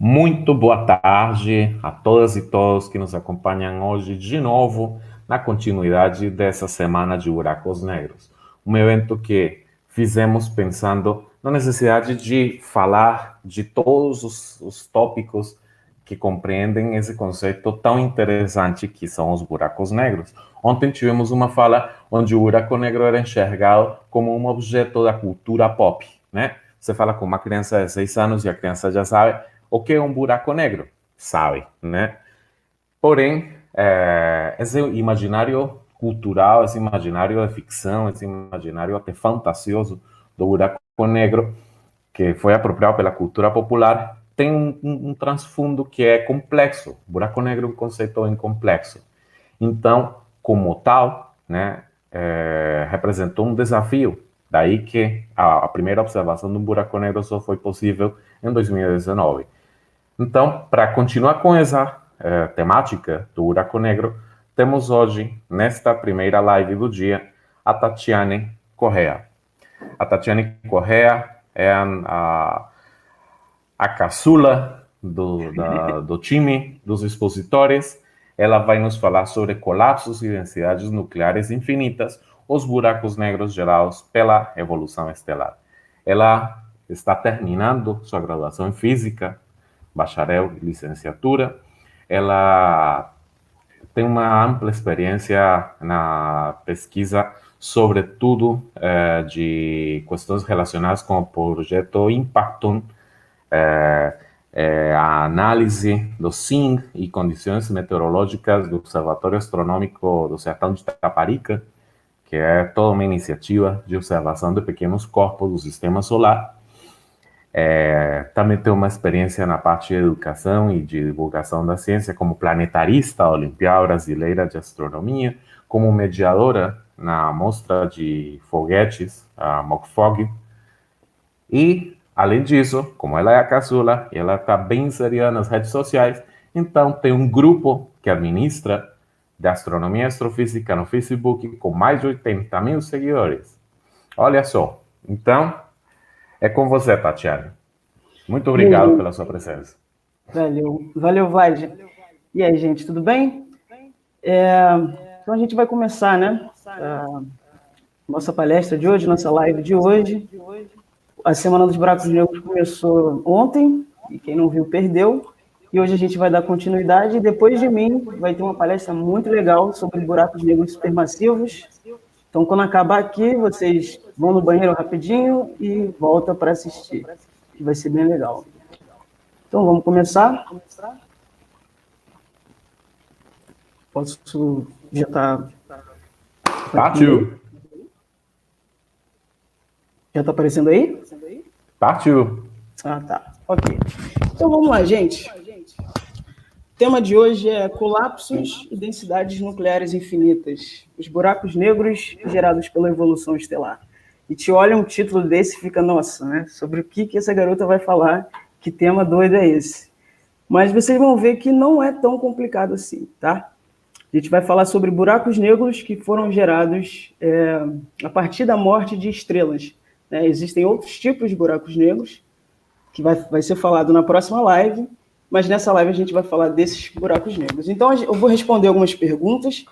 Muito boa tarde a todas e todos que nos acompanham hoje de novo na continuidade dessa semana de Buracos Negros. Um evento que fizemos pensando na necessidade de falar de todos os tópicos que compreendem esse conceito tão interessante que são os buracos negros. Ontem tivemos uma fala onde o buraco negro era enxergado como um objeto da cultura pop, né? Você fala com uma criança de 6 anos e a criança já sabe o que é um buraco negro, sabe, né? Porém, esse imaginário cultural, esse imaginário de ficção, esse imaginário até fantasioso do buraco negro, que foi apropriado pela cultura popular, tem um transfundo que é complexo. O buraco negro é um conceito bem complexo. Então, como tal, né, representou um desafio. Daí que a primeira observação de um buraco negro só foi possível em 2019. Então, para continuar com essa temática do buraco negro, temos hoje, nesta primeira live do dia, a Tatiane Correa. A Tatiane Correa é a caçula do time dos expositores. Ela vai nos falar sobre colapsos e densidades nucleares infinitas, os buracos negros gerados pela evolução estelar. Ela está terminando sua graduação em física, bacharel e licenciatura. Ela tem uma ampla experiência na pesquisa, sobretudo de questões relacionadas com o projeto Impactum, a análise do SIN e condições meteorológicas do Observatório Astronômico do Sertão de Taparica, que é toda uma iniciativa de observação de pequenos corpos do sistema solar. Também tem uma experiência na parte de educação e de divulgação da ciência como planetarista Olimpíada Brasileira de Astronomia, como mediadora na mostra de foguetes, a MOCFOG. E, além disso, como ela é a caçula, ela está bem inserida nas redes sociais, então tem um grupo que administra de astronomia e astrofísica no Facebook com mais de 80 mil seguidores. Olha só. Então, é com você, Tatiane. Muito obrigado pela sua presença. Valeu, Vlad. E aí, gente, tudo bem? Então a gente vai começar, né? Nossa palestra de hoje, nossa live de hoje. A Semana dos Buracos Negros começou ontem, e quem não viu, perdeu. E hoje a gente vai dar continuidade, e depois de mim vai ter uma palestra muito legal sobre buracos negros supermassivos. Então, quando acabar aqui, vocês vão no banheiro rapidinho e voltam para assistir, que vai ser bem legal. Então, vamos começar? Posso... Já está... Partiu! Já está aparecendo aí? Partiu! Ah, tá. Ok. Então, vamos lá, gente. O tema de hoje é colapsos e densidades nucleares infinitas. Os buracos negros gerados pela evolução estelar. E te olha um título desse e fica, nossa, né? Sobre o que essa garota vai falar? Que tema doido é esse? Mas vocês vão ver que não é tão complicado assim, tá? A gente vai falar sobre buracos negros que foram gerados a partir da morte de estrelas. Né? Existem outros tipos de buracos negros, que vai ser falado na próxima live, mas nessa live a gente vai falar desses buracos negros. Então, eu vou responder algumas perguntas,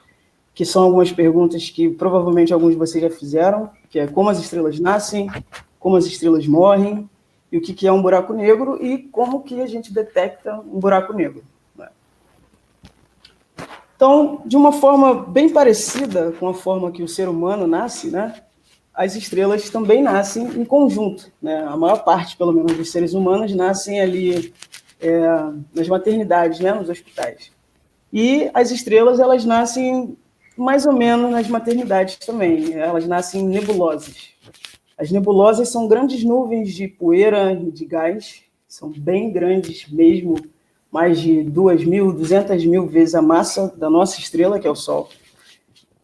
que são algumas perguntas que provavelmente alguns de vocês já fizeram, que é como as estrelas nascem, como as estrelas morrem, e o que é um buraco negro, e como que a gente detecta um buraco negro. Então, de uma forma bem parecida com a forma que o ser humano nasce, né, as estrelas também nascem em conjunto. Né? A maior parte, pelo menos, dos seres humanos nascem ali nas maternidades, né, nos hospitais. E as estrelas, elas nascem mais ou menos nas maternidades também. Elas nascem em nebulosas. As nebulosas são grandes nuvens de poeira e de gás, são bem grandes mesmo, mais de 2.000, 200.000 vezes a massa da nossa estrela, que é o Sol.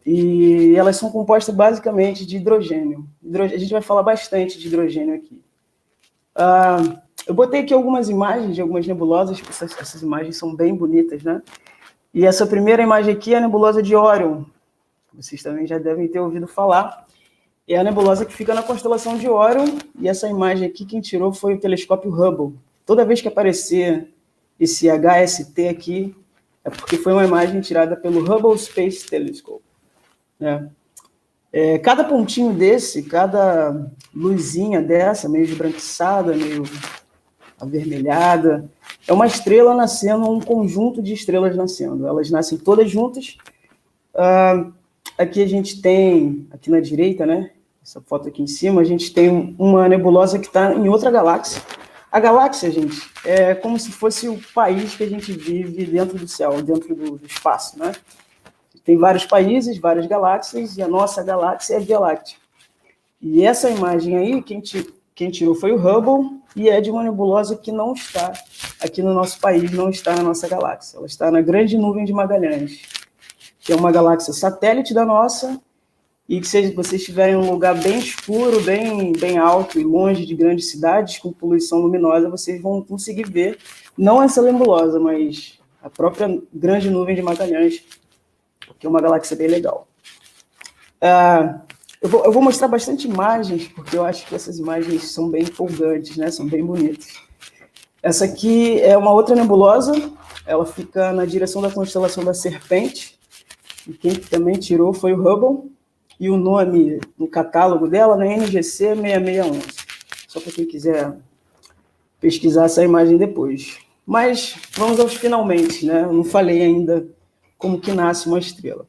E elas são compostas basicamente de hidrogênio. A gente vai falar bastante de hidrogênio aqui. Eu botei aqui algumas imagens de algumas nebulosas, essas imagens são bem bonitas, né? E essa primeira imagem aqui é a nebulosa de Órion. Vocês também já devem ter ouvido falar. É a nebulosa que fica na constelação de Órion, e essa imagem aqui quem tirou foi o telescópio Hubble. Toda vez que aparecer esse HST aqui é porque foi uma imagem tirada pelo Hubble Space Telescope, né? Cada pontinho desse, cada luzinha dessa, meio esbranquiçada, meio avermelhada, é uma estrela nascendo, um conjunto de estrelas nascendo. Elas nascem todas juntas. Aqui a gente tem, aqui na direita, né? Essa foto aqui em cima, a gente tem uma nebulosa que está em outra galáxia. A galáxia, gente, é como se fosse o país que a gente vive dentro do céu, dentro do espaço, né? Tem vários países, várias galáxias, e a nossa galáxia é a Via Láctea. E essa imagem aí, quem tirou foi o Hubble, e é de uma nebulosa que não está aqui no nosso país, não está na nossa galáxia. Ela está na Grande Nuvem de Magalhães, que é uma galáxia satélite da nossa, e que se vocês estiverem em um lugar bem escuro, bem alto e longe de grandes cidades, com poluição luminosa, vocês vão conseguir ver, não essa nebulosa, mas a própria Grande Nuvem de Magalhães, que é uma galáxia bem legal. Eu vou mostrar bastante imagens, porque eu acho que essas imagens são bem empolgantes, né? São bem bonitas. Essa aqui é uma outra nebulosa, ela fica na direção da constelação da Serpente, e quem também tirou foi o Hubble, e o nome no catálogo dela é NGC 6611, só para quem quiser pesquisar essa imagem depois. Mas vamos aos finalmente, né? Eu não falei ainda como que nasce uma estrela.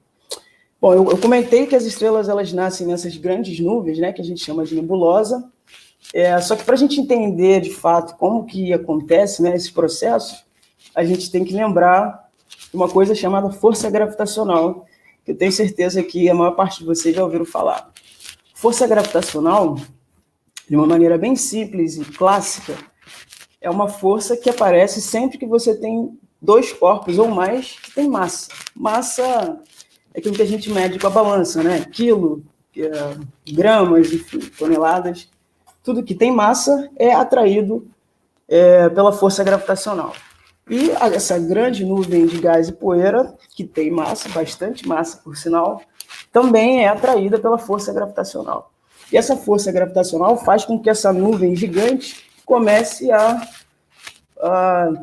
Bom, eu comentei que as estrelas elas nascem nessas grandes nuvens, né, que a gente chama de nebulosa. Só que para a gente entender de fato como que acontece, né, esse processo, a gente tem que lembrar de uma coisa chamada força gravitacional, que eu tenho certeza que a maior parte de vocês já ouviram falar. Força gravitacional, de uma maneira bem simples e clássica, é uma força que aparece sempre que você tem dois corpos ou mais que têm massa. Massa é aquilo que a gente mede com a balança, né? Quilo, gramas, enfim, toneladas. Tudo que tem massa é atraído pela força gravitacional. E essa grande nuvem de gás e poeira, que tem massa, bastante massa, por sinal, também é atraída pela força gravitacional. E essa força gravitacional faz com que essa nuvem gigante comece a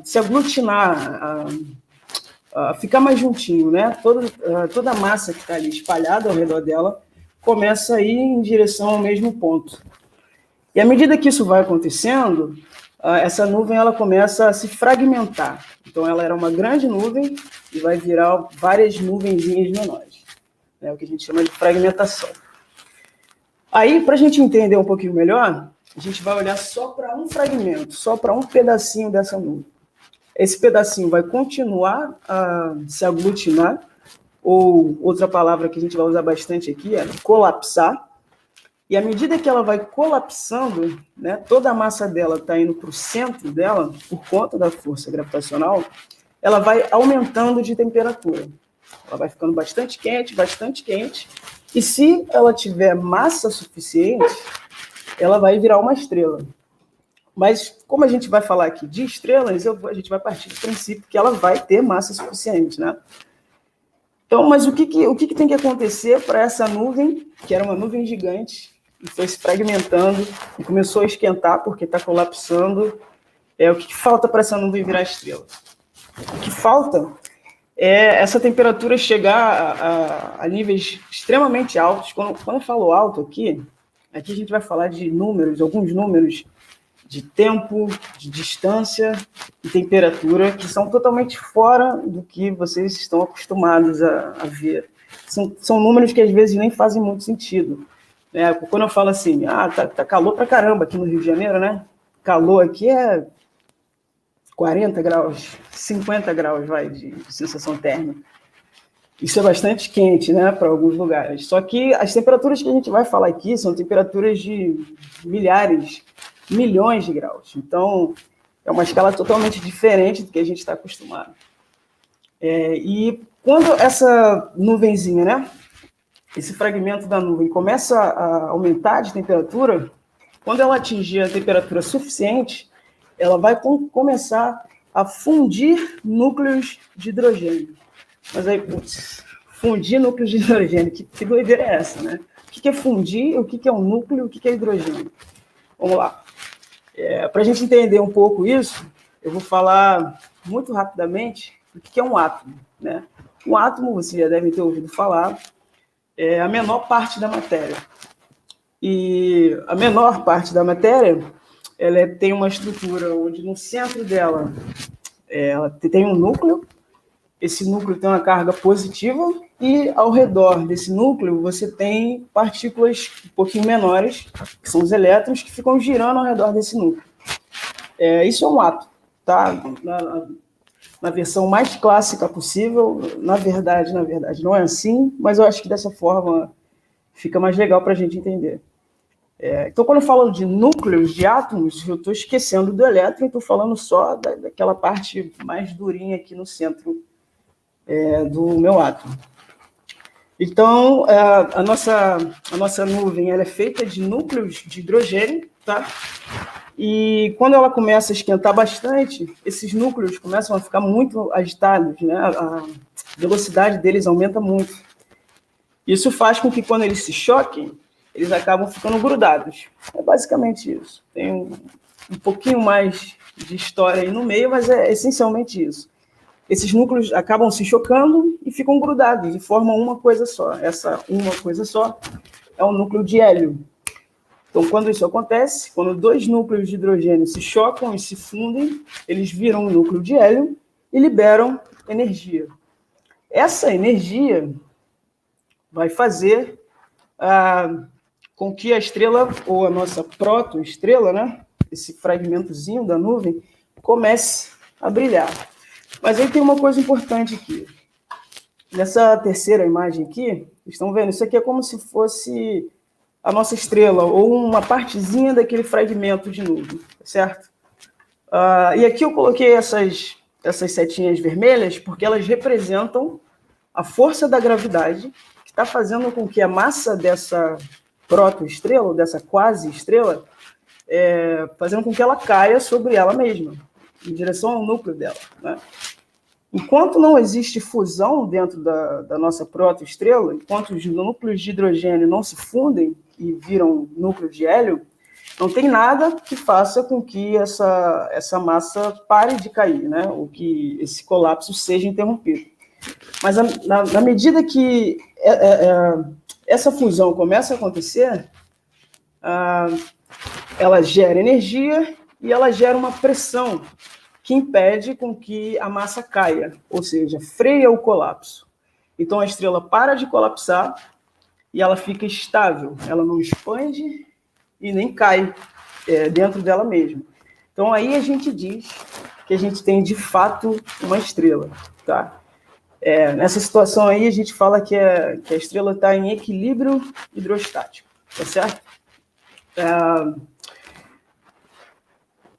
se aglutinar, a ficar mais juntinho, né? Toda a massa que está ali espalhada ao redor dela começa a ir em direção ao mesmo ponto. E à medida que isso vai acontecendo, essa nuvem ela começa a se fragmentar. Então, ela era uma grande nuvem e vai virar várias nuvenzinhas menores. É o que a gente chama de fragmentação. Aí, para a gente entender um pouquinho melhor, a gente vai olhar só para um fragmento, só para um pedacinho dessa nuvem. Esse pedacinho vai continuar a se aglutinar, ou outra palavra que a gente vai usar bastante aqui é colapsar. E à medida que ela vai colapsando, né, toda a massa dela está indo para o centro dela, por conta da força gravitacional, ela vai aumentando de temperatura. Ela vai ficando bastante quente, e se ela tiver massa suficiente, ela vai virar uma estrela. Mas, como a gente vai falar aqui de estrelas, a gente vai partir do princípio que ela vai ter massa suficiente, né? Então, mas o que tem que acontecer para essa nuvem, que era uma nuvem gigante, e foi se fragmentando, e começou a esquentar porque está colapsando, o que falta para essa nuvem virar estrela? O que falta é essa temperatura chegar a níveis extremamente altos. Quando eu falo alto aqui a gente vai falar de números, alguns números de tempo, de distância e temperatura que são totalmente fora do que vocês estão acostumados a ver. São números que às vezes nem fazem muito sentido. Quando eu falo assim, tá calor pra caramba aqui no Rio de Janeiro, né? Calor aqui é 40 graus, 50 graus de sensação térmica. Isso é bastante quente, né, para alguns lugares. Só que as temperaturas que a gente vai falar aqui são temperaturas de milhares, milhões de graus. Então, é uma escala totalmente diferente do que a gente está acostumado. E quando essa nuvenzinha, né, esse fragmento da nuvem começa a aumentar de temperatura, quando ela atingir a temperatura suficiente, ela vai começar a fundir núcleos de hidrogênio. Mas aí, fundir núcleos de hidrogênio, que doideira é essa, né? O que é fundir, o que é um núcleo, o que é hidrogênio? Vamos lá. Para a gente entender um pouco isso, eu vou falar muito rapidamente o que é um átomo, né? Um átomo, vocês já devem ter ouvido falar, é a menor parte da matéria. E a menor parte da matéria, ela tem uma estrutura onde no centro dela ela tem um núcleo. Esse núcleo tem uma carga positiva e ao redor desse núcleo você tem partículas um pouquinho menores, que são os elétrons, que ficam girando ao redor desse núcleo. Isso é um átomo, tá? Na versão mais clássica possível, na verdade, não é assim, mas eu acho que dessa forma fica mais legal para a gente entender. Então, quando eu falo de núcleos de átomos, eu estou esquecendo do elétron, estou falando só daquela parte mais durinha aqui no centro do meu átomo. Então, a nossa nuvem ela é feita de núcleos de hidrogênio, tá? E quando ela começa a esquentar bastante, esses núcleos começam a ficar muito agitados, né? A velocidade deles aumenta muito. Isso faz com que, quando eles se choquem, eles acabam ficando grudados. É basicamente isso. Tem um pouquinho mais de história aí no meio, mas é essencialmente isso. Esses núcleos acabam se chocando e ficam grudados e formam uma coisa só. Essa uma coisa só é o núcleo de hélio. Então, quando isso acontece, quando dois núcleos de hidrogênio se chocam e se fundem, eles viram um núcleo de hélio e liberam energia. Essa energia vai fazer com que a estrela, ou a nossa protoestrela, né, esse fragmentozinho da nuvem, comece a brilhar. Mas aí tem uma coisa importante aqui. Nessa terceira imagem aqui, vocês estão vendo? Isso aqui é como se fosse a nossa estrela, ou uma partezinha daquele fragmento de nuvem, certo? E aqui eu coloquei essas setinhas vermelhas porque elas representam a força da gravidade que está fazendo com que a massa dessa protoestrela, ou dessa quase-estrela, fazendo com que ela caia sobre ela mesma, em direção ao núcleo dela, né? Enquanto não existe fusão dentro da nossa protoestrela, enquanto os núcleos de hidrogênio não se fundem e viram núcleo de hélio, não tem nada que faça com que essa massa pare de cair, né? Ou que esse colapso seja interrompido. Mas na medida que essa fusão começa a acontecer, ela gera energia e ela gera uma pressão que impede com que a massa caia, ou seja, freia o colapso. Então a estrela para de colapsar e ela fica estável, ela não expande e nem cai dentro dela mesma. Então aí a gente diz que a gente tem de fato uma estrela, tá? Nessa situação aí a gente fala que a estrela está em equilíbrio hidrostático, tá certo?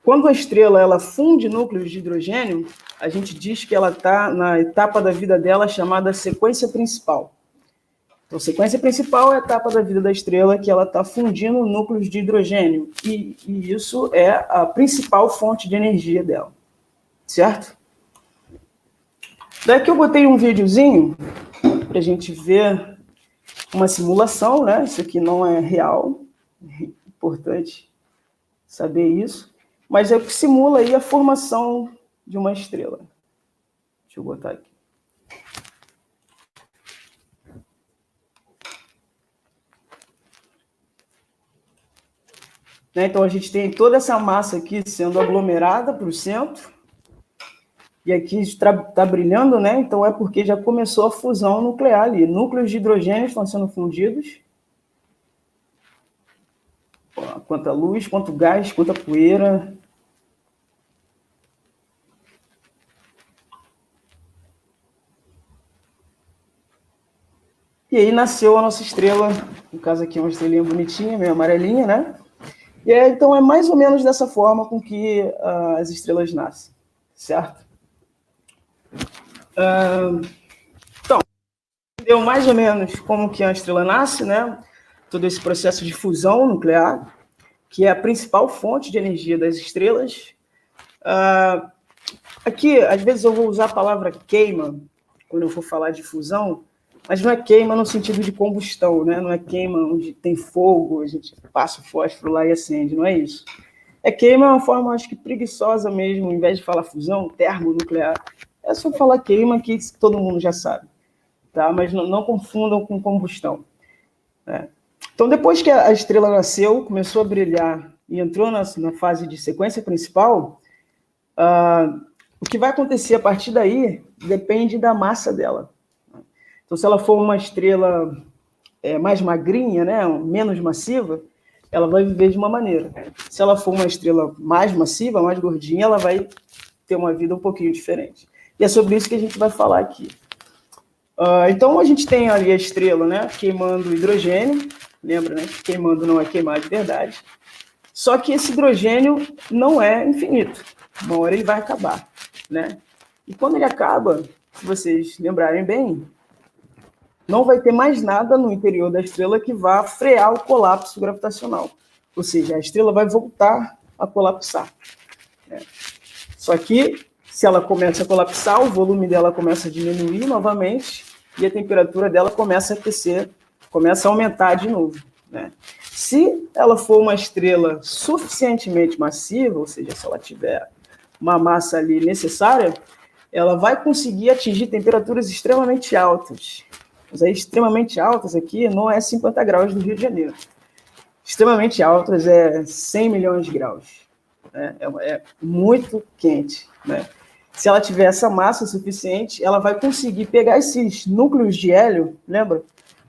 Quando a estrela ela funde núcleos de hidrogênio, a gente diz que ela está na etapa da vida dela chamada sequência principal. Então, sequência principal é a etapa da vida da estrela que ela está fundindo núcleos de hidrogênio. E isso é a principal fonte de energia dela. Certo? Daqui eu botei um videozinho para a gente ver uma simulação, né? Isso aqui não é real. É importante saber isso. Mas é o que simula aí a formação de uma estrela. Deixa eu botar aqui. Então, a gente tem toda essa massa aqui sendo aglomerada para o centro. E aqui está brilhando, né? Então, é porque já começou a fusão nuclear ali. Núcleos de hidrogênio estão sendo fundidos. Quanta luz, quanto gás, quanta poeira. E aí nasceu a nossa estrela. No caso aqui, uma estrelinha bonitinha, meio amarelinha, né? E então é mais ou menos dessa forma com que as estrelas nascem, certo? Então, entendeu mais ou menos como que a estrela nasce, né? Todo esse processo de fusão nuclear, que é a principal fonte de energia das estrelas. Aqui, às vezes eu vou usar a palavra queima, quando eu for falar de fusão, mas não é queima no sentido de combustão, né? Não é queima onde tem fogo, a gente passa o fósforo lá e acende, não é isso. Queima é uma forma, acho que preguiçosa mesmo, em vez de falar fusão, termonuclear. É só falar queima que todo mundo já sabe, tá? Mas não confundam com combustão, né? Então, depois que a estrela nasceu, começou a brilhar e entrou na fase de sequência principal, o que vai acontecer a partir daí depende da massa dela. Então, se ela for uma estrela mais magrinha, né, menos massiva, ela vai viver de uma maneira. Se ela for uma estrela mais massiva, mais gordinha, ela vai ter uma vida um pouquinho diferente. E é sobre isso que a gente vai falar aqui. Então, a gente tem ali a estrela, né, queimando hidrogênio. Lembra, né, que queimando não é queimar de verdade. Só que esse hidrogênio não é infinito. Uma hora ele vai acabar, né? E quando ele acaba, se vocês lembrarem bem, não vai ter mais nada no interior da estrela que vá frear o colapso gravitacional. Ou seja, a estrela vai voltar a colapsar, né? Só que, se ela começa a colapsar, o volume dela começa a diminuir novamente e a temperatura dela começa a aquecer, começa a aumentar de novo, né? Se ela for uma estrela suficientemente massiva, ou seja, se ela tiver uma massa ali necessária, ela vai conseguir atingir temperaturas extremamente altas. Mas aí, extremamente altas aqui não é 50 graus do Rio de Janeiro. Extremamente altas é 100 milhões de graus, né? É muito quente, né? Se ela tiver essa massa suficiente, ela vai conseguir pegar esses núcleos de hélio, lembra?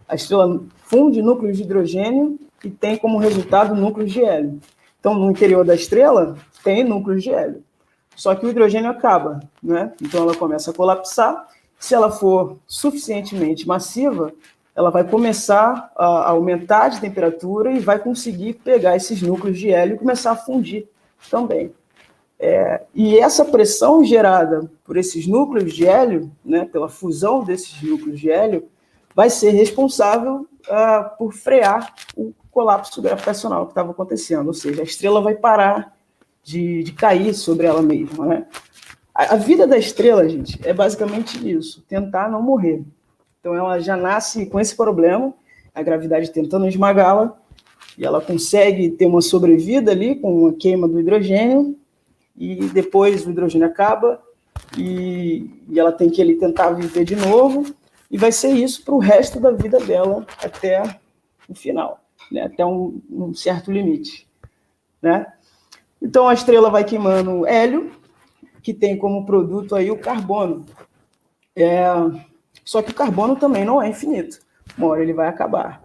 A estrela funde núcleos de hidrogênio e tem como resultado núcleos de hélio. Então, no interior da estrela, tem núcleos de hélio. Só que o hidrogênio acaba, né? Então, ela começa a colapsar. Se ela for suficientemente massiva, ela vai começar a aumentar de temperatura e vai conseguir pegar esses núcleos de hélio e começar a fundir também. E essa pressão gerada por esses núcleos de hélio, né, pela fusão desses núcleos de hélio, vai ser responsável por frear o colapso gravitacional que estava acontecendo. Ou seja, a estrela vai parar de cair sobre ela mesma, né? A vida da estrela, gente, é basicamente isso, tentar não morrer. Então, ela já nasce com esse problema, a gravidade tentando esmagá-la, e ela consegue ter uma sobrevida ali com a queima do hidrogênio, e depois o hidrogênio acaba, e ela tem que ali tentar viver de novo, e vai ser isso para o resto da vida dela até o final, né? Até um certo limite, né? Então, a estrela vai queimando hélio, que tem como produto aí o carbono. Só que o carbono também não é infinito. Uma hora ele vai acabar.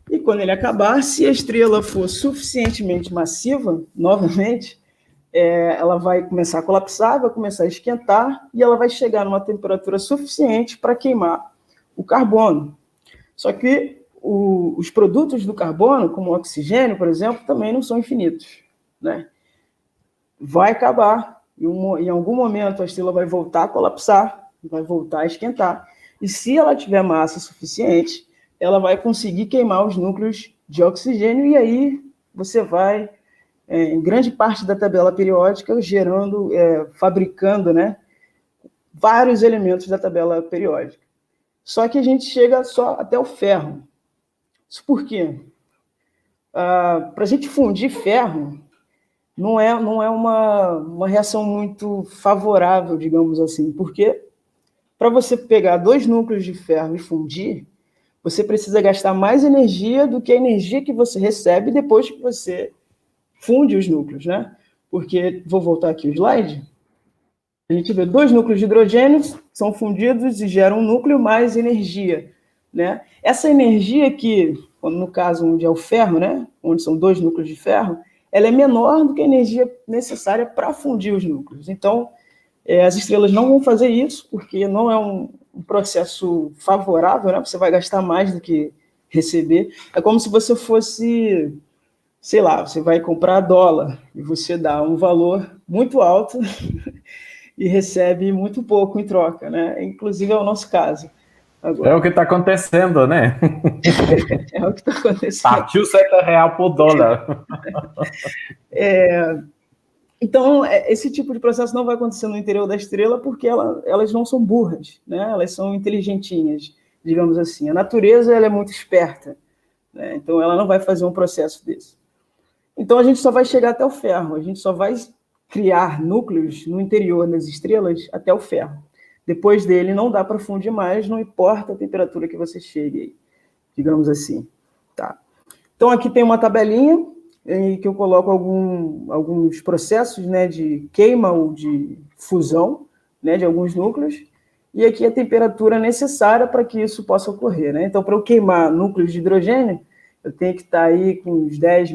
E quando ele acabar, se a estrela for suficientemente massiva, novamente, ela vai começar a colapsar, vai começar a esquentar e ela vai chegar numa temperatura suficiente para queimar o carbono. Só que os produtos do carbono, como o oxigênio, por exemplo, também não são infinitos, né? Vai acabar. Em algum momento a estrela vai voltar a colapsar, vai voltar a esquentar. E se ela tiver massa suficiente, ela vai conseguir queimar os núcleos de oxigênio e aí você vai, em grande parte da tabela periódica, fabricando, né, vários elementos da tabela periódica. Só que a gente chega só até o ferro. Isso por quê? Para a gente fundir ferro, não é uma reação muito favorável, digamos assim, porque para você pegar 2 núcleos de ferro e fundir, você precisa gastar mais energia do que a energia que você recebe depois que você funde os núcleos, né? Porque, vou voltar aqui o slide, a gente vê 2 núcleos de hidrogênio, são fundidos e geram um núcleo mais energia, né? Essa energia que, no caso onde é o ferro, né, onde são 2 núcleos de ferro, ela é menor do que a energia necessária para fundir os núcleos. Então, as estrelas não vão fazer isso, porque não é um processo favorável, né? Você vai gastar mais do que receber. É como se você fosse, sei lá, você vai comprar dólar e você dá um valor muito alto e recebe muito pouco em troca, né? Inclusive é o nosso caso agora. É o que está acontecendo, né? É o que está acontecendo. Partiu R$7 por dólar. Então, esse tipo de processo não vai acontecer no interior da estrela porque elas não são burras, né? Elas são inteligentinhas, digamos assim. A natureza ela é muito esperta, né? Então ela não vai fazer um processo desse. Então a gente só vai chegar até o ferro, a gente só vai criar núcleos no interior das estrelas até o ferro. Depois dele não dá para fundir mais, não importa a temperatura que você chegue, digamos assim. Tá. Então aqui tem uma tabelinha em que eu coloco alguns processos, né, de queima ou de fusão, né, de alguns núcleos, e aqui a temperatura necessária para que isso possa ocorrer, né? Então, para eu queimar núcleos de hidrogênio, eu tenho que estar aí com uns 10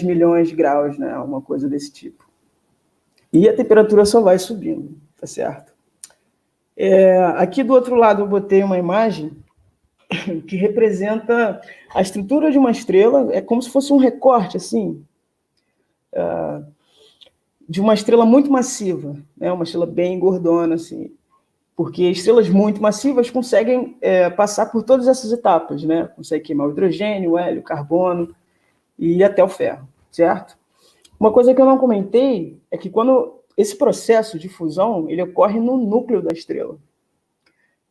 milhões de graus, né? Uma coisa desse tipo. E a temperatura só vai subindo, tá certo? Aqui do outro lado eu botei uma imagem que representa a estrutura de uma estrela, é como se fosse um recorte, assim, de uma estrela muito massiva, né? Uma estrela bem gordona, assim, porque estrelas muito massivas conseguem passar por todas essas etapas, né? Conseguem queimar o hidrogênio, o hélio, o carbono e ir até o ferro, certo? Uma coisa que eu não comentei é que quando esse processo de fusão, ele ocorre no núcleo da estrela,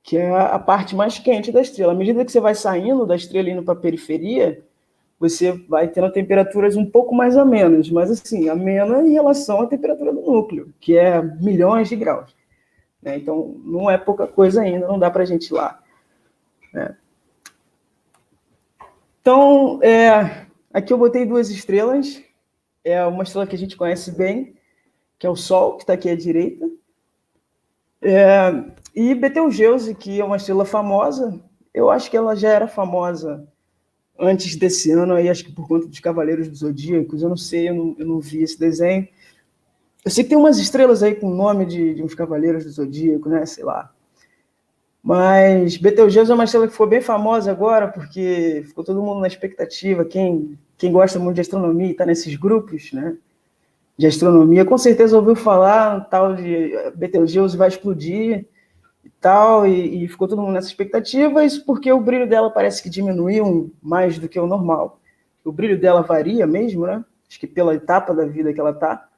que é a parte mais quente da estrela. À medida que você vai saindo da estrela e indo para a periferia, você vai tendo temperaturas um pouco mais amenas, mas assim, amena em relação à temperatura do núcleo, que é milhões de graus. Né? Então, não é pouca coisa ainda, não dá para a gente ir lá. Né? Então, aqui eu botei 2 estrelas. É uma estrela que a gente conhece bem, que é o Sol, que está aqui à direita. E Betelgeuse, que é uma estrela famosa. Eu acho que ela já era famosa antes desse ano, aí, acho que por conta dos Cavaleiros dos Zodíacos. Eu não sei, eu não vi esse desenho. Eu sei que tem umas estrelas aí com o nome de uns Cavaleiros do Zodíaco, né? Sei lá. Mas Betelgeuse é uma estrela que foi bem famosa agora, porque ficou todo mundo na expectativa. Quem gosta muito de astronomia e está nesses grupos, né, de astronomia, com certeza ouviu falar tal de Betelgeuse vai explodir e tal, e ficou todo mundo nessa expectativa, isso porque o brilho dela parece que diminuiu mais do que o normal. O brilho dela varia mesmo, né? Acho que pela etapa da vida que ela está.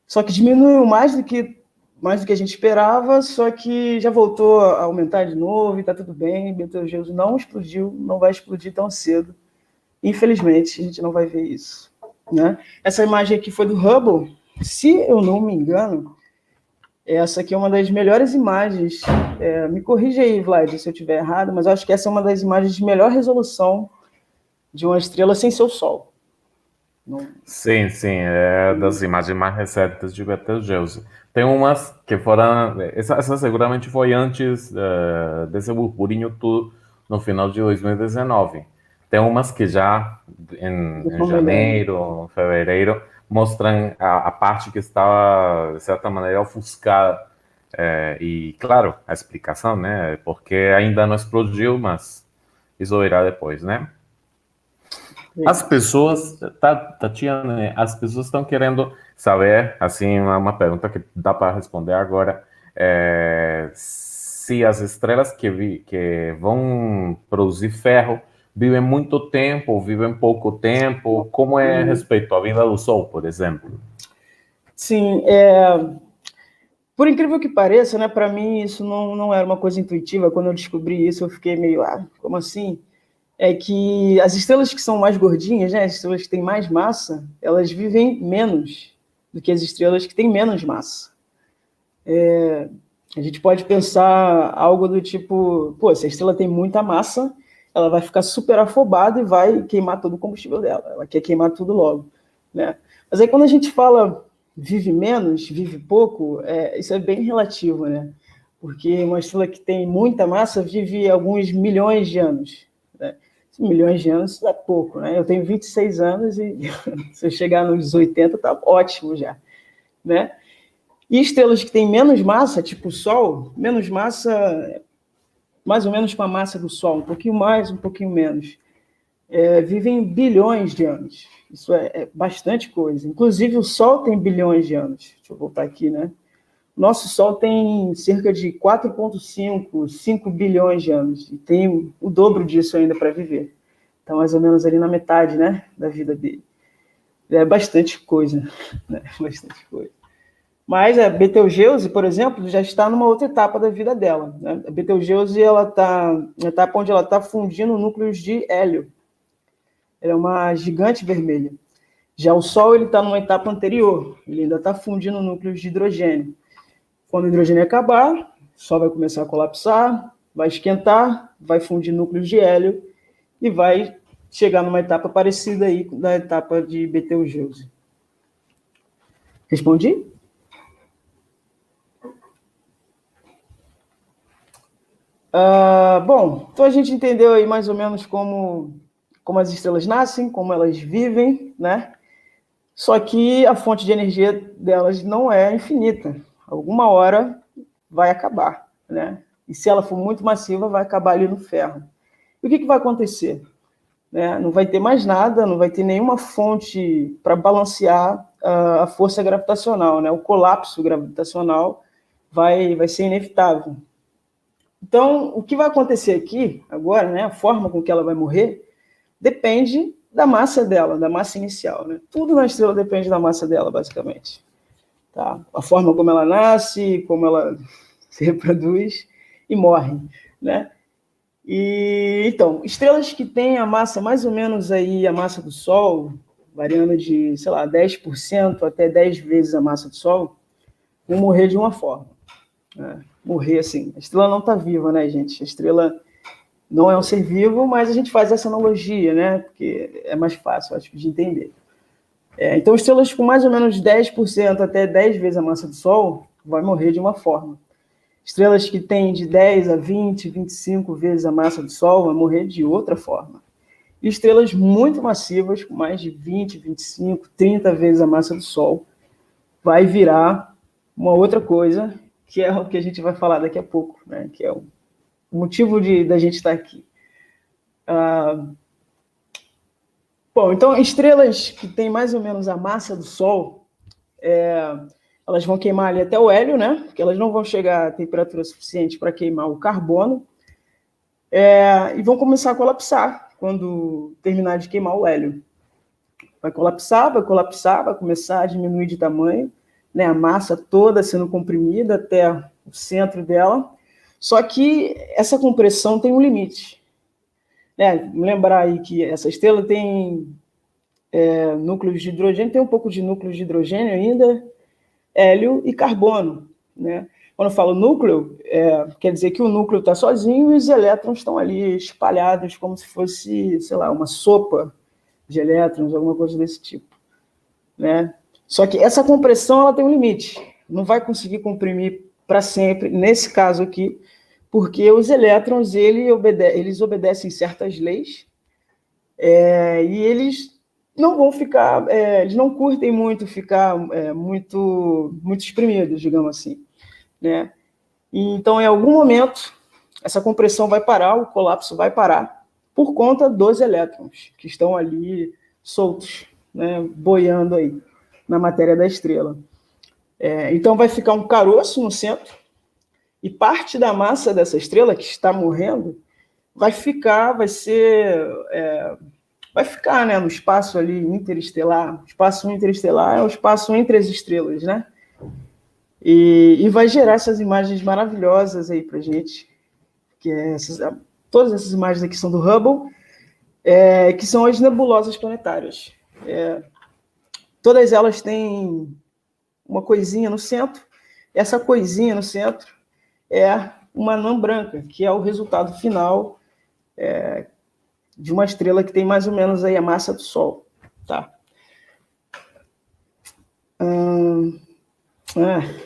Só que diminuiu mais do que a gente esperava, só que já voltou a aumentar de novo e está tudo bem. Betelgeuse não explodiu, não vai explodir tão cedo. Infelizmente, a gente não vai ver isso. Né? Essa imagem aqui foi do Hubble. Se eu não me engano, essa aqui é uma das melhores imagens. Me corrija aí, Vlad, se eu estiver errado, mas eu acho que essa é uma das imagens de melhor resolução de uma estrela sem seu Sol. Não... Sim, é das imagens mais recentes de Betelgeuse. Tem umas que foram... Essa seguramente foi antes desse burburinho tudo, no final de 2019. Tem umas que já, em janeiro, fevereiro, mostram a parte que estava, de certa maneira, ofuscada. E, claro, a explicação, né? Porque ainda não explodiu, mas isso virá depois, né? As pessoas, Tatiana, as pessoas estão querendo saber, assim, uma pergunta que dá para responder agora, se as estrelas que vão produzir ferro vivem muito tempo ou vivem pouco tempo, como é a respeito à vida do Sol, por exemplo? Sim, por incrível que pareça, né, para mim isso não era uma coisa intuitiva. Quando eu descobri isso, eu fiquei meio, como assim? É que as estrelas que são mais gordinhas, né, as estrelas que têm mais massa, elas vivem menos do que as estrelas que têm menos massa. A gente pode pensar algo do tipo, se a estrela tem muita massa, ela vai ficar super afobada e vai queimar todo o combustível dela. Ela quer queimar tudo logo. Né? Mas aí quando a gente fala vive menos, vive pouco, isso é bem relativo, né? Porque uma estrela que tem muita massa vive alguns milhões de anos. Né? Milhões de anos é pouco, né? Eu tenho 26 anos e se eu chegar nos 80, tá ótimo já, né? E estrelas que têm menos massa, tipo o Sol, menos massa, mais ou menos com a massa do Sol, um pouquinho mais, um pouquinho menos, vivem bilhões de anos. Isso é bastante coisa. Inclusive o Sol tem bilhões de anos. Deixa eu voltar aqui, né? Nosso Sol tem cerca de 4,5, 5 bilhões de anos, e tem o dobro disso ainda para viver. Então, mais ou menos ali na metade, né, da vida dele. É bastante coisa, né? Bastante coisa. Mas a Betelgeuse, por exemplo, já está numa outra etapa da vida dela. Né? A Betelgeuse, ela está na etapa onde ela está fundindo núcleos de hélio. ela é uma gigante vermelha. Já o Sol está numa etapa anterior, ele ainda está fundindo núcleos de hidrogênio. Quando o hidrogênio acabar, o Sol vai começar a colapsar, vai esquentar, vai fundir núcleos de hélio e vai chegar numa etapa parecida aí da etapa de Betelgeuse. Respondi? Bom, então a gente entendeu aí mais ou menos como as estrelas nascem, como elas vivem, né? Só que a fonte de energia delas não é infinita. Alguma hora vai acabar, né? E se ela for muito massiva, vai acabar ali no ferro. E o que vai acontecer? Né? Não vai ter mais nada, não vai ter nenhuma fonte para balancear a força gravitacional, né? O colapso gravitacional vai ser inevitável. Então, o que vai acontecer aqui, agora, né, a forma com que ela vai morrer, depende da massa dela, da massa inicial. Né? Tudo na estrela depende da massa dela, basicamente. Tá? A forma como ela nasce, como ela se reproduz e morre. Né? E, então, estrelas que têm a massa mais ou menos aí, a massa do Sol, variando de, sei lá, 10% até 10 vezes a massa do Sol, vão morrer de uma forma. Né? Morrer assim. A estrela não está viva, né, gente? A estrela não é um ser vivo, mas a gente faz essa analogia, né? Porque é mais fácil, acho, de entender. Então, estrelas com mais ou menos 10% até 10 vezes a massa do Sol vai morrer de uma forma. Estrelas que têm de 10 a 20, 25 vezes a massa do Sol vão morrer de outra forma. E estrelas muito massivas, com mais de 20, 25, 30 vezes a massa do Sol, vai virar uma outra coisa, que é o que a gente vai falar daqui a pouco, né? Que é o motivo da gente estar aqui. Bom, então, estrelas que têm mais ou menos a massa do Sol, elas vão queimar ali até o hélio, né? Porque elas não vão chegar a temperatura suficiente para queimar o carbono, e vão começar a colapsar quando terminar de queimar o hélio. Vai colapsar, vai começar a diminuir de tamanho, né, a massa toda sendo comprimida até o centro dela. Só que essa compressão tem um limite. Né? Lembrar aí que essa estrela tem núcleos de hidrogênio, tem um pouco de núcleos de hidrogênio ainda, hélio e carbono. Né? Quando eu falo núcleo, quer dizer que o núcleo está sozinho e os elétrons estão ali espalhados como se fosse, sei lá, uma sopa de elétrons, alguma coisa desse tipo. Né? Só que essa compressão ela tem um limite. Não vai conseguir comprimir para sempre, nesse caso aqui, porque os elétrons eles obedecem certas leis e eles não vão ficar, eles não curtem muito ficar muito espremidos, digamos assim. Né? E, então, em algum momento, essa compressão vai parar, o colapso vai parar, por conta dos elétrons que estão ali soltos, né, boiando aí na matéria da estrela. Então vai ficar um caroço no centro e parte da massa dessa estrela que está morrendo vai ficar, né, no espaço ali interestelar. O espaço interestelar é o espaço entre as estrelas, né? E vai gerar essas imagens maravilhosas aí para gente, que todas essas imagens aqui são do Hubble, que são as nebulosas planetárias. Todas elas têm uma coisinha no centro. Essa coisinha no centro é uma anã branca, que é o resultado final de uma estrela que tem mais ou menos aí a massa do Sol. Tá?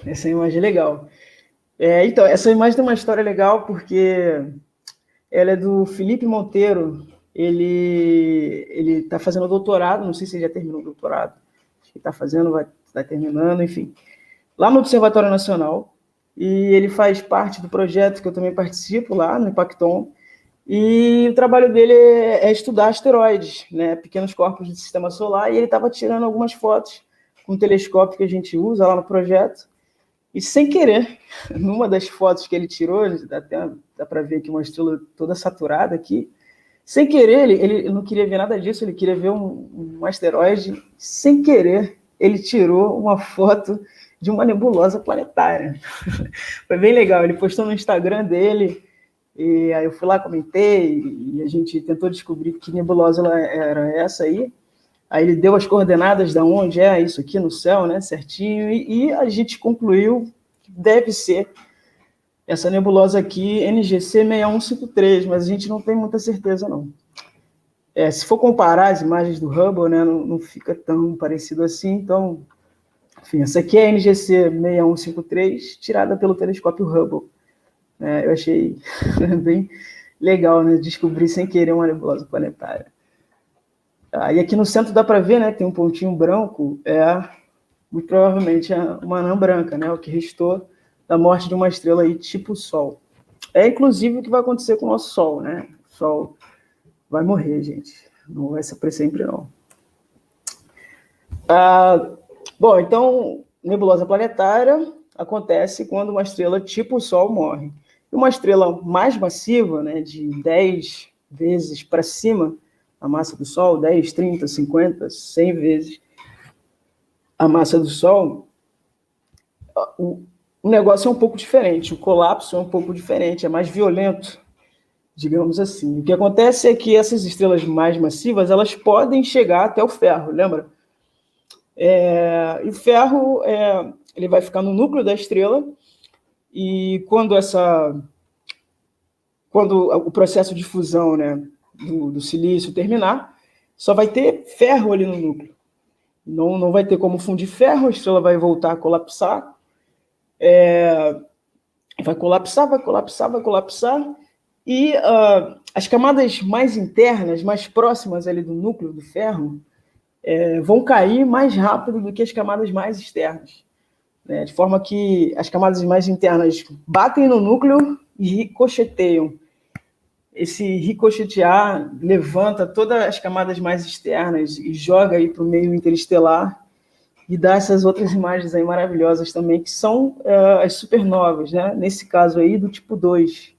Essa imagem é legal. Então, essa imagem tem uma história legal porque ela é do Felipe Monteiro. Ele está fazendo doutorado, não sei se ele já terminou o doutorado, acho que está fazendo, vai terminando, enfim, lá no Observatório Nacional, e ele faz parte do projeto que eu também participo lá no Impacton, e o trabalho dele é estudar asteroides, né, pequenos corpos do sistema solar, e ele estava tirando algumas fotos com o telescópio que a gente usa lá no projeto, e sem querer, numa das fotos que ele tirou, dá para ver aqui uma estrela toda saturada aqui, sem querer, ele não queria ver nada disso, ele queria ver um asteroide. Sem querer, ele tirou uma foto de uma nebulosa planetária. Foi bem legal, ele postou no Instagram dele, E aí eu fui lá, comentei, e a gente tentou descobrir que nebulosa ela era essa aí. Aí ele deu as coordenadas de onde é isso aqui no céu, né, certinho, e a gente concluiu que deve ser essa nebulosa aqui, NGC 6153, mas a gente não tem muita certeza, não. Se for comparar as imagens do Hubble, né, não fica tão parecido assim, então, enfim, essa aqui é a NGC 6153, tirada pelo telescópio Hubble. Eu achei bem legal, né, descobrir sem querer uma nebulosa planetária. E aqui no centro dá para ver, né, tem um pontinho branco, muito provavelmente uma anã branca, né, o que restou da morte de uma estrela aí tipo Sol. Inclusive o que vai acontecer com o nosso Sol, né? O Sol vai morrer, gente. Não vai ser para sempre, não. Bom, então, nebulosa planetária acontece quando uma estrela tipo Sol morre. E uma estrela mais massiva, né, de 10 vezes para cima, a massa do Sol, 10, 30, 50, 100 vezes a massa do Sol, o negócio é um pouco diferente, o colapso é um pouco diferente, é mais violento, digamos assim. O que acontece é que essas estrelas mais massivas, elas podem chegar até o ferro, lembra? E o ferro, ele vai ficar no núcleo da estrela, e quando o processo de fusão, né, do silício terminar, só vai ter ferro ali no núcleo. Não vai ter como fundir ferro, a estrela vai voltar a colapsar. Vai colapsar. E as camadas mais internas, mais próximas ali do núcleo do ferro, vão cair mais rápido do que as camadas mais externas. Né? De forma que as camadas mais internas batem no núcleo e ricocheteiam. Esse ricochetear levanta todas as camadas mais externas e joga aí para o meio interestelar e dá essas outras imagens aí maravilhosas também, que são as supernovas, né? Nesse caso aí, do tipo 2.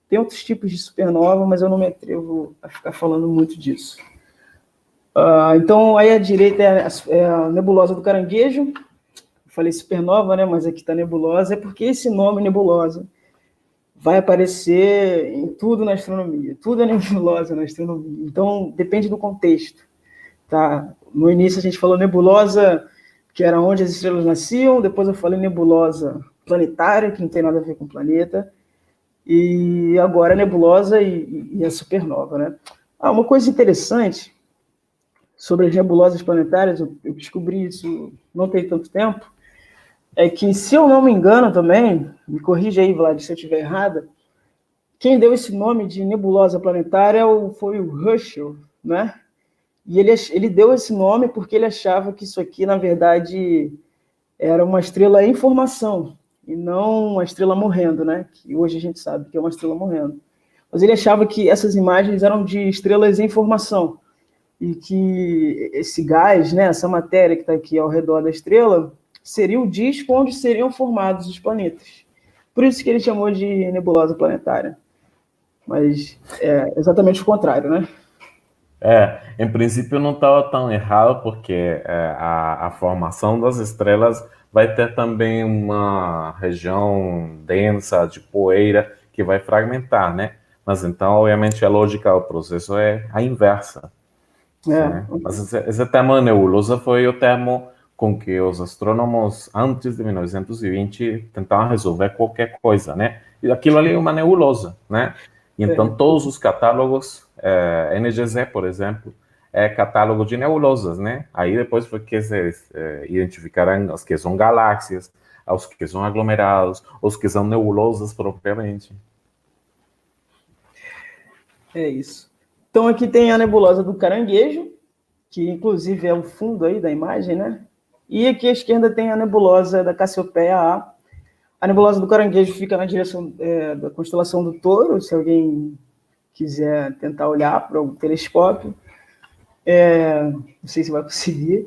Tem outros tipos de supernova, mas eu não me atrevo a ficar falando muito disso. Então, aí à direita é a nebulosa do Caranguejo. Eu falei supernova, né? Mas aqui está nebulosa. É porque esse nome nebulosa vai aparecer em tudo na astronomia. Tudo é nebulosa na astronomia. Então, depende do contexto. Tá? No início, a gente falou nebulosa, que era onde as estrelas nasciam. Depois eu falei nebulosa planetária, que não tem nada a ver com planeta. E agora a nebulosa e a supernova. Né? Uma coisa interessante sobre as nebulosas planetárias, eu descobri isso não tem tanto tempo, é que, se eu não me engano também, me corrija aí, Vlad, se eu estiver errada, quem deu esse nome de nebulosa planetária foi o Herschel, né? E ele deu esse nome porque ele achava que isso aqui, na verdade, era uma estrela em formação, e não uma estrela morrendo, né? Que hoje a gente sabe que é uma estrela morrendo. Mas ele achava que essas imagens eram de estrelas em formação, e que esse gás, né, essa matéria que está aqui ao redor da estrela, seria o disco onde seriam formados os planetas. Por isso que ele chamou de nebulosa planetária. Mas é exatamente o contrário, né? Em princípio não estava tão errado, porque a formação das estrelas vai ter também uma região densa de poeira que vai fragmentar, né? Mas então, obviamente, a lógica do processo é a inversa. Né? Mas esse termo nebulosa foi o termo com que os astrônomos, antes de 1920, tentavam resolver qualquer coisa, né? E aquilo ali é uma nebulosa, né? E então todos os catálogos, NGC, por exemplo, é catálogo de nebulosas, né? Aí depois foi que se identificaram os que são galáxias, os que são aglomerados, os que são nebulosas propriamente. É isso. Então aqui tem a nebulosa do Caranguejo, que inclusive é o fundo aí da imagem, né? E aqui à esquerda tem a nebulosa da Cassiopeia A. A nebulosa do Caranguejo fica na direção da constelação do Touro, se alguém quiser tentar olhar para o telescópio. Não sei se vai conseguir,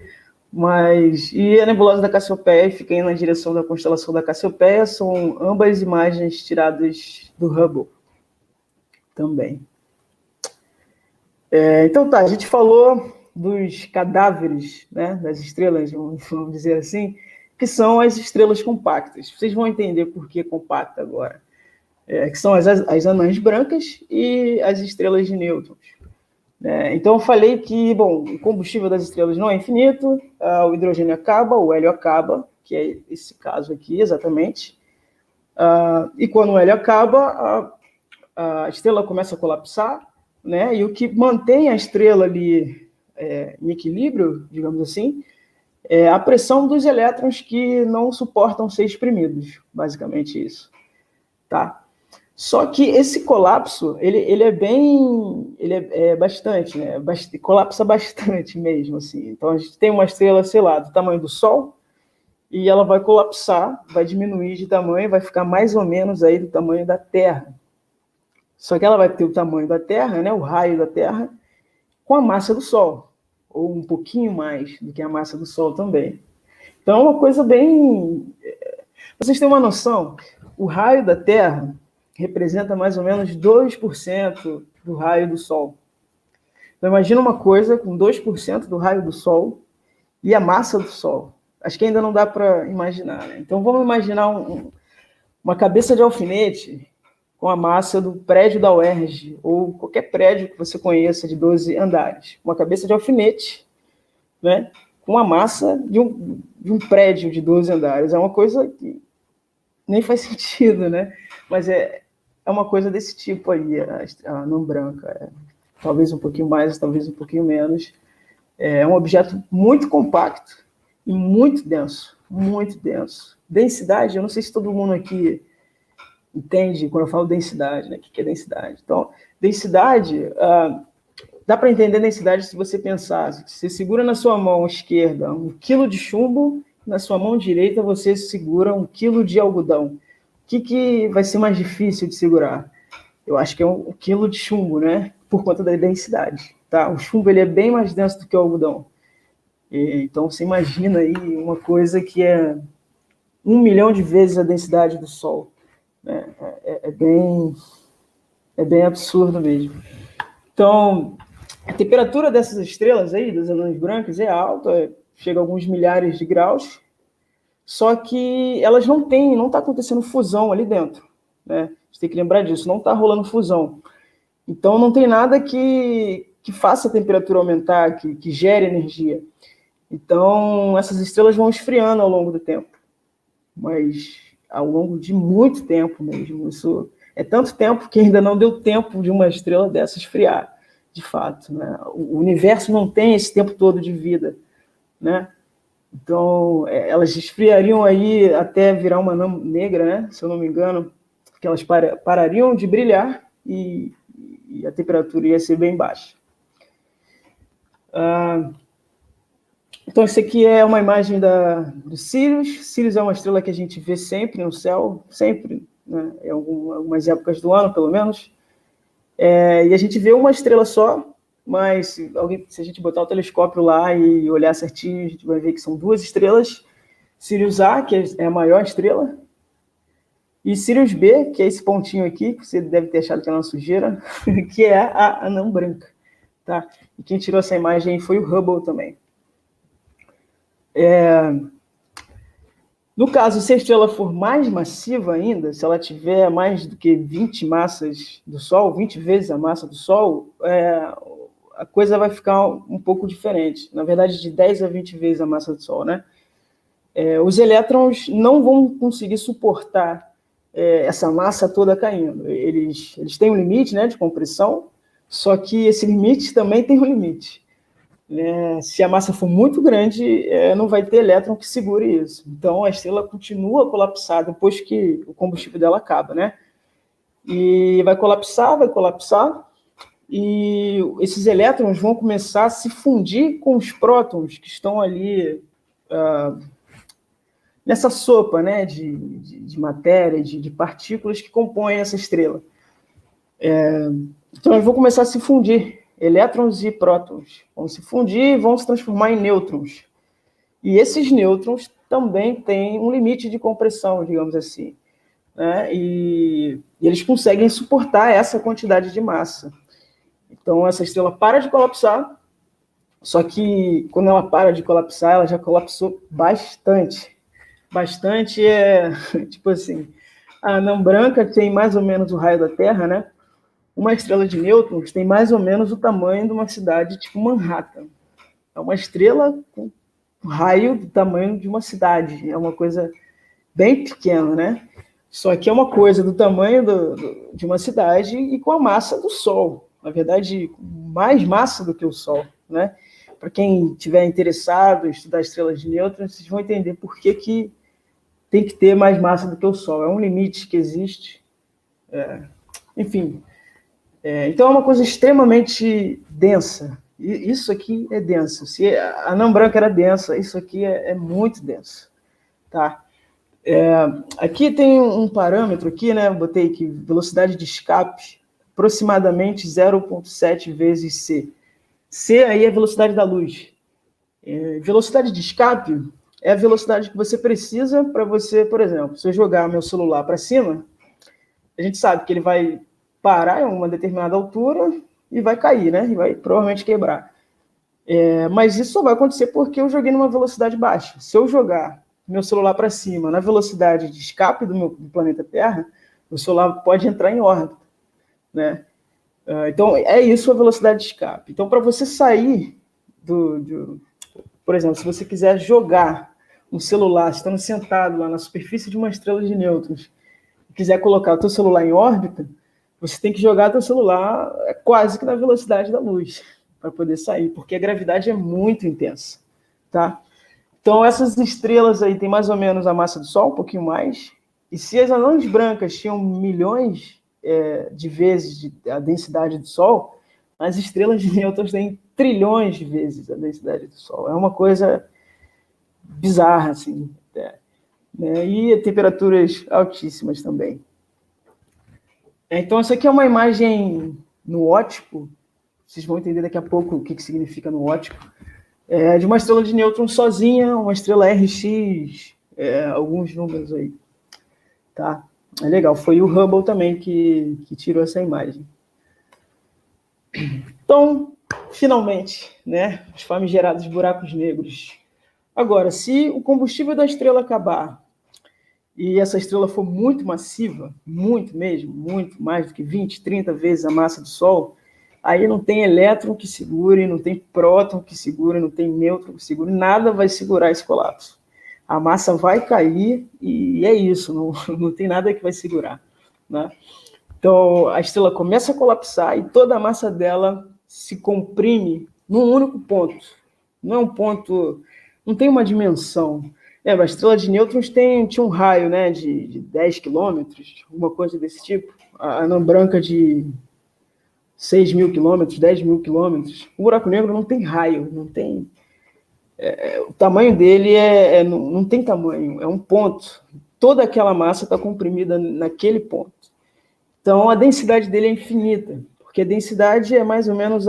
mas... E a nebulosa da Cassiopeia fica aí na direção da constelação da Cassiopeia. São ambas imagens tiradas do Hubble também. Então tá, a gente falou dos cadáveres, né, das estrelas, vamos dizer assim, que são as estrelas compactas. Vocês vão entender por que compacta agora. que são as anãs brancas e as estrelas de nêutrons. Então, eu falei que, bom, o combustível das estrelas não é infinito, o hidrogênio acaba, o hélio acaba, que é esse caso aqui, exatamente. E quando o hélio acaba, a estrela começa a colapsar, né? E o que mantém a estrela ali em equilíbrio, digamos assim, é a pressão dos elétrons que não suportam ser exprimidos, basicamente isso, tá? Só que esse colapso, ele é bastante, né? Colapsa bastante mesmo, assim. Então, a gente tem uma estrela, sei lá, do tamanho do Sol, e ela vai colapsar, vai diminuir de tamanho, vai ficar mais ou menos aí do tamanho da Terra. Só que ela vai ter o tamanho da Terra, né? O raio da Terra, com a massa do Sol, ou um pouquinho mais do que a massa do Sol também. Então, é uma coisa bem... Vocês têm uma noção, o raio da Terra representa mais ou menos 2% do raio do Sol. Então, imagina uma coisa com 2% do raio do Sol e a massa do Sol. Acho que ainda não dá para imaginar, né? Então, vamos imaginar uma cabeça de alfinete com a massa do prédio da UERJ, ou qualquer prédio que você conheça de 12 andares. Uma cabeça de alfinete, né, com a massa de um prédio de 12 andares. É uma coisa que nem faz sentido, né? Mas é uma coisa desse tipo aí, a anã branca. Talvez um pouquinho mais, talvez um pouquinho menos. É um objeto muito compacto e muito denso, muito denso. Densidade, eu não sei se todo mundo aqui entende quando eu falo densidade, né? O que é densidade? Então, densidade, dá para entender densidade se você pensar. Você segura na sua mão esquerda 1 quilo de chumbo, na sua mão direita você segura 1 quilo de algodão. O que vai ser mais difícil de segurar? Eu acho que é 1 quilo de chumbo, né? Por conta da densidade. Tá? O chumbo ele é bem mais denso do que o algodão. Então, você imagina aí uma coisa que é 1 milhão de vezes a densidade do Sol. É bem absurdo mesmo. Então, a temperatura dessas estrelas aí, das anãs brancas, é alta, chega a alguns milhares de graus, só que elas não está acontecendo fusão ali dentro, né? A gente tem que lembrar disso, não está rolando fusão. Então, não tem nada que faça a temperatura aumentar, que gere energia. Então, essas estrelas vão esfriando ao longo do tempo, mas ao longo de muito tempo mesmo. Isso é tanto tempo que ainda não deu tempo de uma estrela dessa esfriar, de fato, né? O universo não tem esse tempo todo de vida, né? Então, elas esfriariam aí até virar uma anã negra, né? Se eu não me engano, que elas parariam de brilhar e a temperatura ia ser bem baixa. Então, isso aqui é uma imagem do Sirius. Sirius é uma estrela que a gente vê sempre no céu, sempre, né? Em algumas épocas do ano, pelo menos. E a gente vê uma estrela só, mas se a gente botar o telescópio lá e olhar certinho, a gente vai ver que são 2 estrelas. Sirius A, que é a maior estrela, e Sirius B, que é esse pontinho aqui, que você deve ter achado que é uma sujeira, que é a anã branca. Tá? E quem tirou essa imagem foi o Hubble também. No caso, se a estrela for mais massiva ainda, se ela tiver mais do que 20 massas do Sol, 20 vezes a massa do Sol, a coisa vai ficar um pouco diferente. Na verdade, de 10 a 20 vezes a massa do Sol, né? Os elétrons não vão conseguir suportar essa massa toda caindo. Eles têm um limite, né, de compressão, só que esse limite também tem um limite. Se a massa for muito grande, não vai ter elétron que segure isso. Então, a estrela continua a colapsar depois que o combustível dela acaba, né? E vai colapsar, e esses elétrons vão começar a se fundir com os prótons que estão ali nessa sopa, né, de matéria, de partículas que compõem essa estrela. Então, eles vão começar a se fundir. Elétrons e prótons vão se fundir e vão se transformar em nêutrons. E esses nêutrons também têm um limite de compressão, digamos assim, né? E eles conseguem suportar essa quantidade de massa. Então, essa estrela para de colapsar, só que quando ela para de colapsar, ela já colapsou bastante. Bastante tipo assim, A anã branca tem mais ou menos o raio da Terra, né? Uma estrela de nêutrons tem mais ou menos o tamanho de uma cidade tipo Manhattan. É uma estrela com raio do tamanho de uma cidade. É uma coisa bem pequena, né? Só que é uma coisa do tamanho de uma cidade e com a massa do Sol. Na verdade, mais massa do que o Sol, né? Para quem estiver interessado em estudar estrelas de nêutrons, vocês vão entender por que tem que ter mais massa do que o Sol. É um limite que existe. Enfim, então é uma coisa extremamente densa. Isso aqui é denso. Se a anã branca era densa, isso aqui é muito denso. Tá? Aqui tem um parâmetro aqui, né? Eu botei aqui, velocidade de escape, aproximadamente 0,7 vezes c. C aí é a velocidade da luz. Velocidade de escape é a velocidade que você precisa para você, por exemplo, se eu jogar meu celular para cima, a gente sabe que ele vai parar em uma determinada altura e vai cair, né? E vai provavelmente quebrar. Mas isso só vai acontecer porque eu joguei numa velocidade baixa. Se eu jogar meu celular para cima na velocidade de escape do planeta Terra, o celular pode entrar em órbita, né? Então, é isso a velocidade de escape. Então, para você sair por exemplo, se você quiser jogar um celular, estando sentado lá na superfície de uma estrela de nêutrons, e quiser colocar o teu celular em órbita, você tem que jogar teu celular quase que na velocidade da luz para poder sair, porque a gravidade é muito intensa, tá? Então, essas estrelas aí têm mais ou menos a massa do Sol, um pouquinho mais, e se as anãs brancas tinham milhões de vezes a densidade do Sol, as estrelas de nêutrons têm trilhões de vezes a densidade do Sol. É uma coisa bizarra, assim, né? E temperaturas altíssimas também. Então, essa aqui é uma imagem no óptico, vocês vão entender daqui a pouco o que significa no óptico, de uma estrela de nêutrons sozinha, uma estrela RX, alguns números aí. Tá? É legal, foi o Hubble também que tirou essa imagem. Então, finalmente, né, os famigerados buracos negros. Agora, se o combustível da estrela acabar e essa estrela for muito massiva, muito mesmo, muito mais do que 20, 30 vezes a massa do Sol, aí não tem elétron que segure, não tem próton que segure, não tem nêutron que segure, nada vai segurar esse colapso. A massa vai cair e é isso, não tem nada que vai segurar, né? Então, a estrela começa a colapsar e toda a massa dela se comprime num único ponto. Não é um ponto, não tem uma dimensão. A estrela de nêutrons tinha um raio, né, de 10 quilômetros, uma coisa desse tipo. A anã branca de 6 mil quilômetros, 10 mil quilômetros. O buraco negro não tem raio, não tem... o tamanho dele não tem tamanho, é um ponto. Toda aquela massa está comprimida naquele ponto. Então, a densidade dele é infinita, porque a densidade é mais ou menos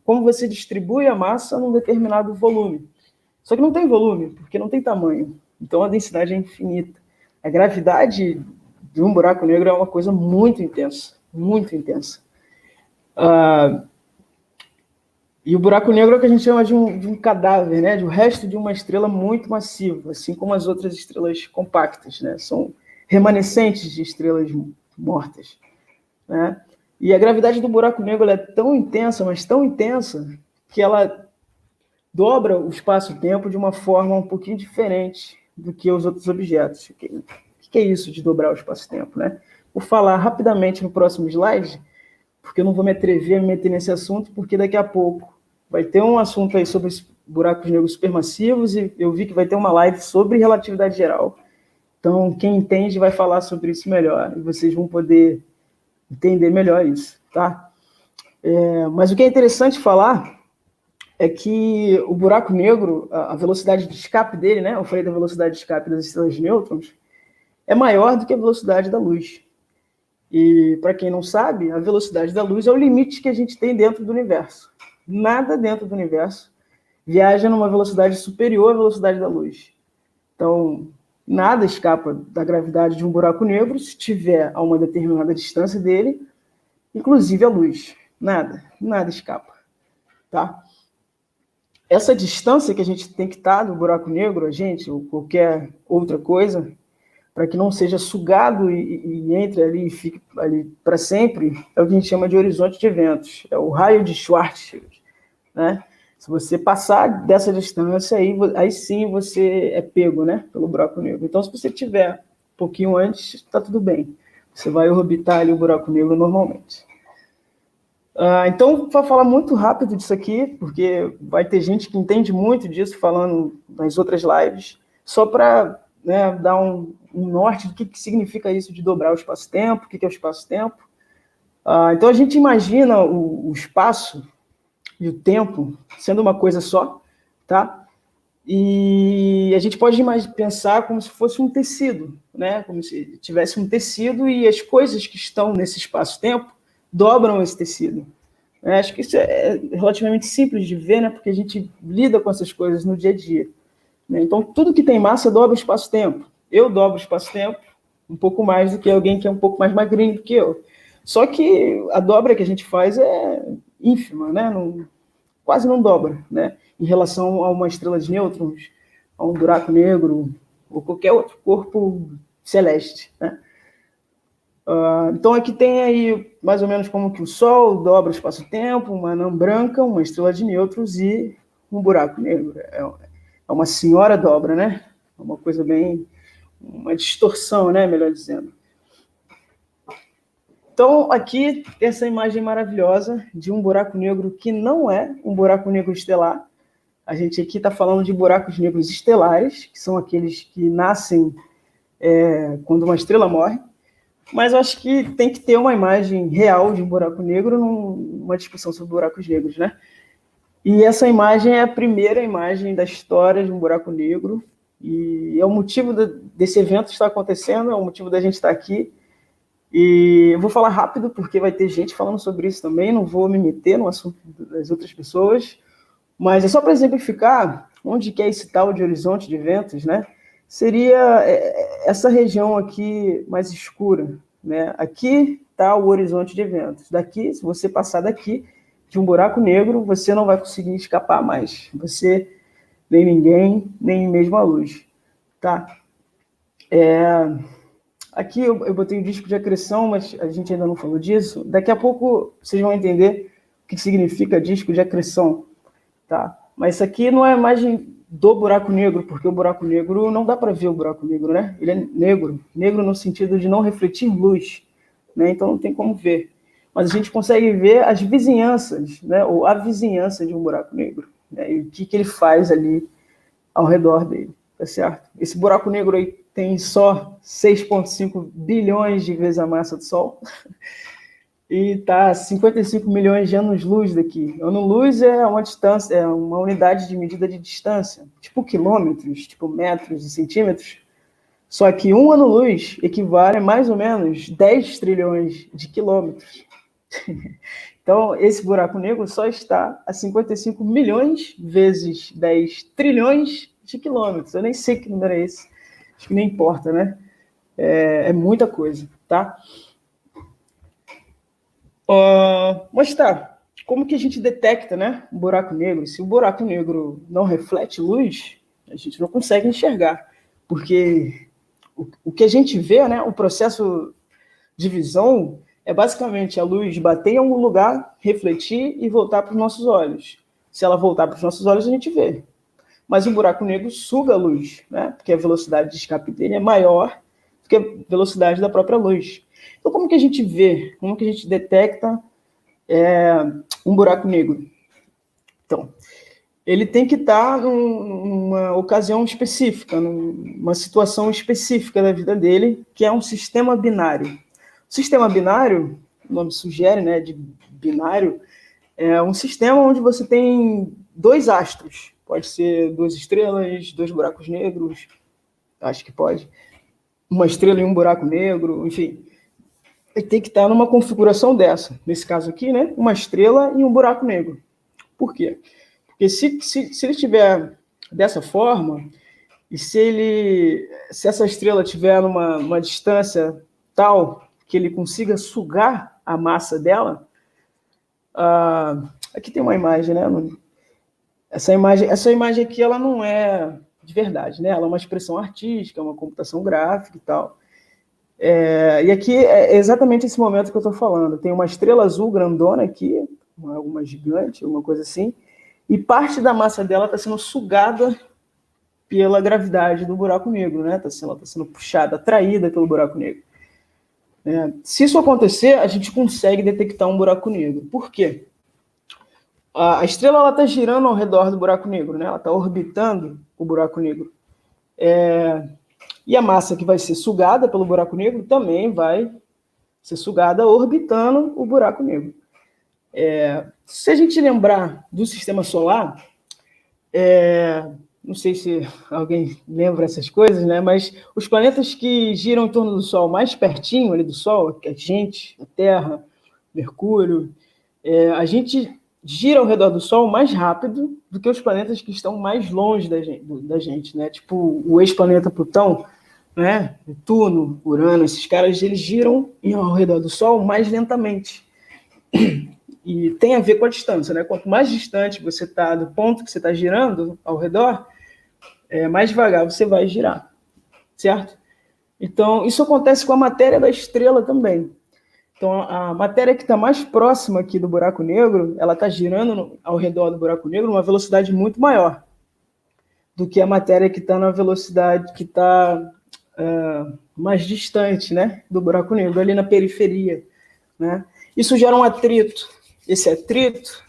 como você distribui a massa num determinado volume. Só que não tem volume, porque não tem tamanho. Então, a densidade é infinita. A gravidade de um buraco negro é uma coisa muito intensa, muito intensa. E o buraco negro é o que a gente chama de um cadáver, né? De um resto de uma estrela muito massiva, assim como as outras estrelas compactas, né? São remanescentes de estrelas mortas, né? E a gravidade do buraco negro é tão intensa, mas tão intensa, que ela dobra o espaço-tempo de uma forma um pouquinho diferente do que os outros objetos. O que é isso de dobrar o espaço-tempo, né? Vou falar rapidamente no próximo slide, porque eu não vou me atrever a me meter nesse assunto, porque daqui a pouco vai ter um assunto aí sobre buracos negros supermassivos e eu vi que vai ter uma live sobre relatividade geral. Então, quem entende vai falar sobre isso melhor e vocês vão poder entender melhor isso, tá? Mas o que é interessante falar é que o buraco negro, a velocidade de escape dele, né? Eu falei da velocidade de escape das estrelas de nêutrons, é maior do que a velocidade da luz. E, para quem não sabe, a velocidade da luz é o limite que a gente tem dentro do universo. Nada dentro do universo viaja numa velocidade superior à velocidade da luz. Então, nada escapa da gravidade de um buraco negro se estiver a uma determinada distância dele, inclusive a luz. Nada escapa. Tá? Essa distância que a gente tem que estar do buraco negro, a gente, ou qualquer outra coisa, para que não seja sugado e entre ali e fique ali para sempre, é o que a gente chama de horizonte de eventos, é o raio de Schwarzschild, né? Se você passar dessa distância, aí sim você é pego, né, pelo buraco negro. Então, se você tiver um pouquinho antes, está tudo bem. Você vai orbitar ali o buraco negro normalmente. Então, para falar muito rápido disso aqui, porque vai ter gente que entende muito disso falando nas outras lives, só para, né, dar um norte do que significa isso de dobrar o espaço-tempo, o que é o espaço-tempo. Então, a gente imagina o espaço e o tempo sendo uma coisa só, tá? E a gente pode pensar como se fosse um tecido, né? Como se tivesse um tecido e as coisas que estão nesse espaço-tempo dobram esse tecido. Acho que isso é relativamente simples de ver, né? Porque a gente lida com essas coisas no dia a dia, né? Então, tudo que tem massa dobra o espaço-tempo. Eu dobro o espaço-tempo um pouco mais do que alguém que é um pouco mais magrinho do que eu. Só que a dobra que a gente faz é ínfima, né? Quase não dobra, né? Em relação a uma estrela de nêutrons, a um buraco negro ou qualquer outro corpo celeste, né? Então aqui tem aí mais ou menos como que o Sol dobra o espaço-tempo, uma anã branca, uma estrela de nêutrons e um buraco negro. É uma senhora dobra, né? É uma coisa bem... uma distorção, né? Melhor dizendo. Então aqui tem essa imagem maravilhosa de um buraco negro que não é um buraco negro estelar. A gente aqui está falando de buracos negros estelares, que são aqueles que nascem quando uma estrela morre. Mas eu acho que tem que ter uma imagem real de um buraco negro numa discussão sobre buracos negros, né? E essa imagem é a primeira imagem da história de um buraco negro, e é o motivo desse evento estar acontecendo, é o motivo da gente estar aqui. E eu vou falar rápido, porque vai ter gente falando sobre isso também, não vou me meter no assunto das outras pessoas, mas é só para exemplificar onde que é esse tal de horizonte de eventos, né? Seria essa região aqui mais escura, né? Aqui está o horizonte de eventos. Daqui, se você passar daqui de um buraco negro, você não vai conseguir escapar mais. Você, nem ninguém, nem mesmo a luz, tá? Aqui eu botei o disco de acreção, mas a gente ainda não falou disso. Daqui a pouco vocês vão entender o que significa disco de acreção, tá? Mas isso aqui não é a imagem do buraco negro, porque o buraco negro não dá para ver o buraco negro, né? Ele é negro, negro no sentido de não refletir luz, né? Então não tem como ver. Mas a gente consegue ver as vizinhanças, né? Ou a vizinhança de um buraco negro, né? E o que ele faz ali ao redor dele, tá certo? Esse buraco negro aí tem só 6,5 bilhões de vezes a massa do Sol. E está a 55 milhões de anos-luz daqui. Ano-luz é uma distância, é uma unidade de medida de distância, tipo quilômetros, tipo metros e centímetros. Só que um ano-luz equivale a mais ou menos 10 trilhões de quilômetros. Então, esse buraco negro só está a 55 milhões vezes 10 trilhões de quilômetros. Eu nem sei que número é esse. Acho que nem importa, né? É muita coisa, tá? Mas tá, como que a gente detecta, né, um buraco negro? Se o buraco negro não reflete luz, a gente não consegue enxergar, porque o que a gente vê, né, o processo de visão é basicamente a luz bater em algum lugar, refletir e voltar para os nossos olhos. Se ela voltar para os nossos olhos, a gente vê. Mas o buraco negro suga a luz, né, porque a velocidade de escape dele é maior do que a velocidade da própria luz. Então, como que a gente vê, como que a gente detecta um buraco negro? Então, ele tem que estar numa ocasião específica, numa situação específica da vida dele, que é um sistema binário. O sistema binário, o nome sugere, né, de binário, é um sistema onde você tem dois astros. Pode ser duas estrelas, dois buracos negros, acho que pode. Uma estrela e um buraco negro, enfim. Ele tem que estar numa configuração dessa. Nesse caso aqui, né? Uma estrela e um buraco negro. Por quê? Porque se ele estiver dessa forma, e se essa estrela estiver numa distância tal que ele consiga sugar a massa dela, aqui tem uma imagem, né? Essa imagem aqui, ela não é de verdade, né? Ela é uma expressão artística, é uma computação gráfica e tal. E aqui é exatamente esse momento que eu estou falando. Tem uma estrela azul grandona aqui, uma gigante, alguma coisa assim, e parte da massa dela está sendo sugada pela gravidade do buraco negro, né? Ela está sendo puxada, atraída pelo buraco negro. Se isso acontecer, a gente consegue detectar um buraco negro. Por quê? A estrela está girando ao redor do buraco negro, né? Ela está orbitando o buraco negro. E a massa que vai ser sugada pelo buraco negro também vai ser sugada orbitando o buraco negro. Se a gente lembrar do sistema solar, não sei se alguém lembra essas coisas, né? Mas os planetas que giram em torno do Sol, mais pertinho ali do Sol, que a gente, a Terra, Mercúrio, a gente gira ao redor do Sol mais rápido do que os planetas que estão mais longe da gente, né? Tipo o ex-planeta Plutão, né? Netuno, Urano, esses caras, eles giram ao redor do Sol mais lentamente. E tem a ver com a distância, né? Quanto mais distante você está do ponto que você está girando ao redor, mais devagar você vai girar, certo? Então, isso acontece com a matéria da estrela também. Então, a matéria que está mais próxima aqui do buraco negro, ela está girando ao redor do buraco negro numa velocidade muito maior do que a matéria que está na velocidade que está mais distante, né, do buraco negro, ali na periferia, né? Isso gera um atrito. Esse atrito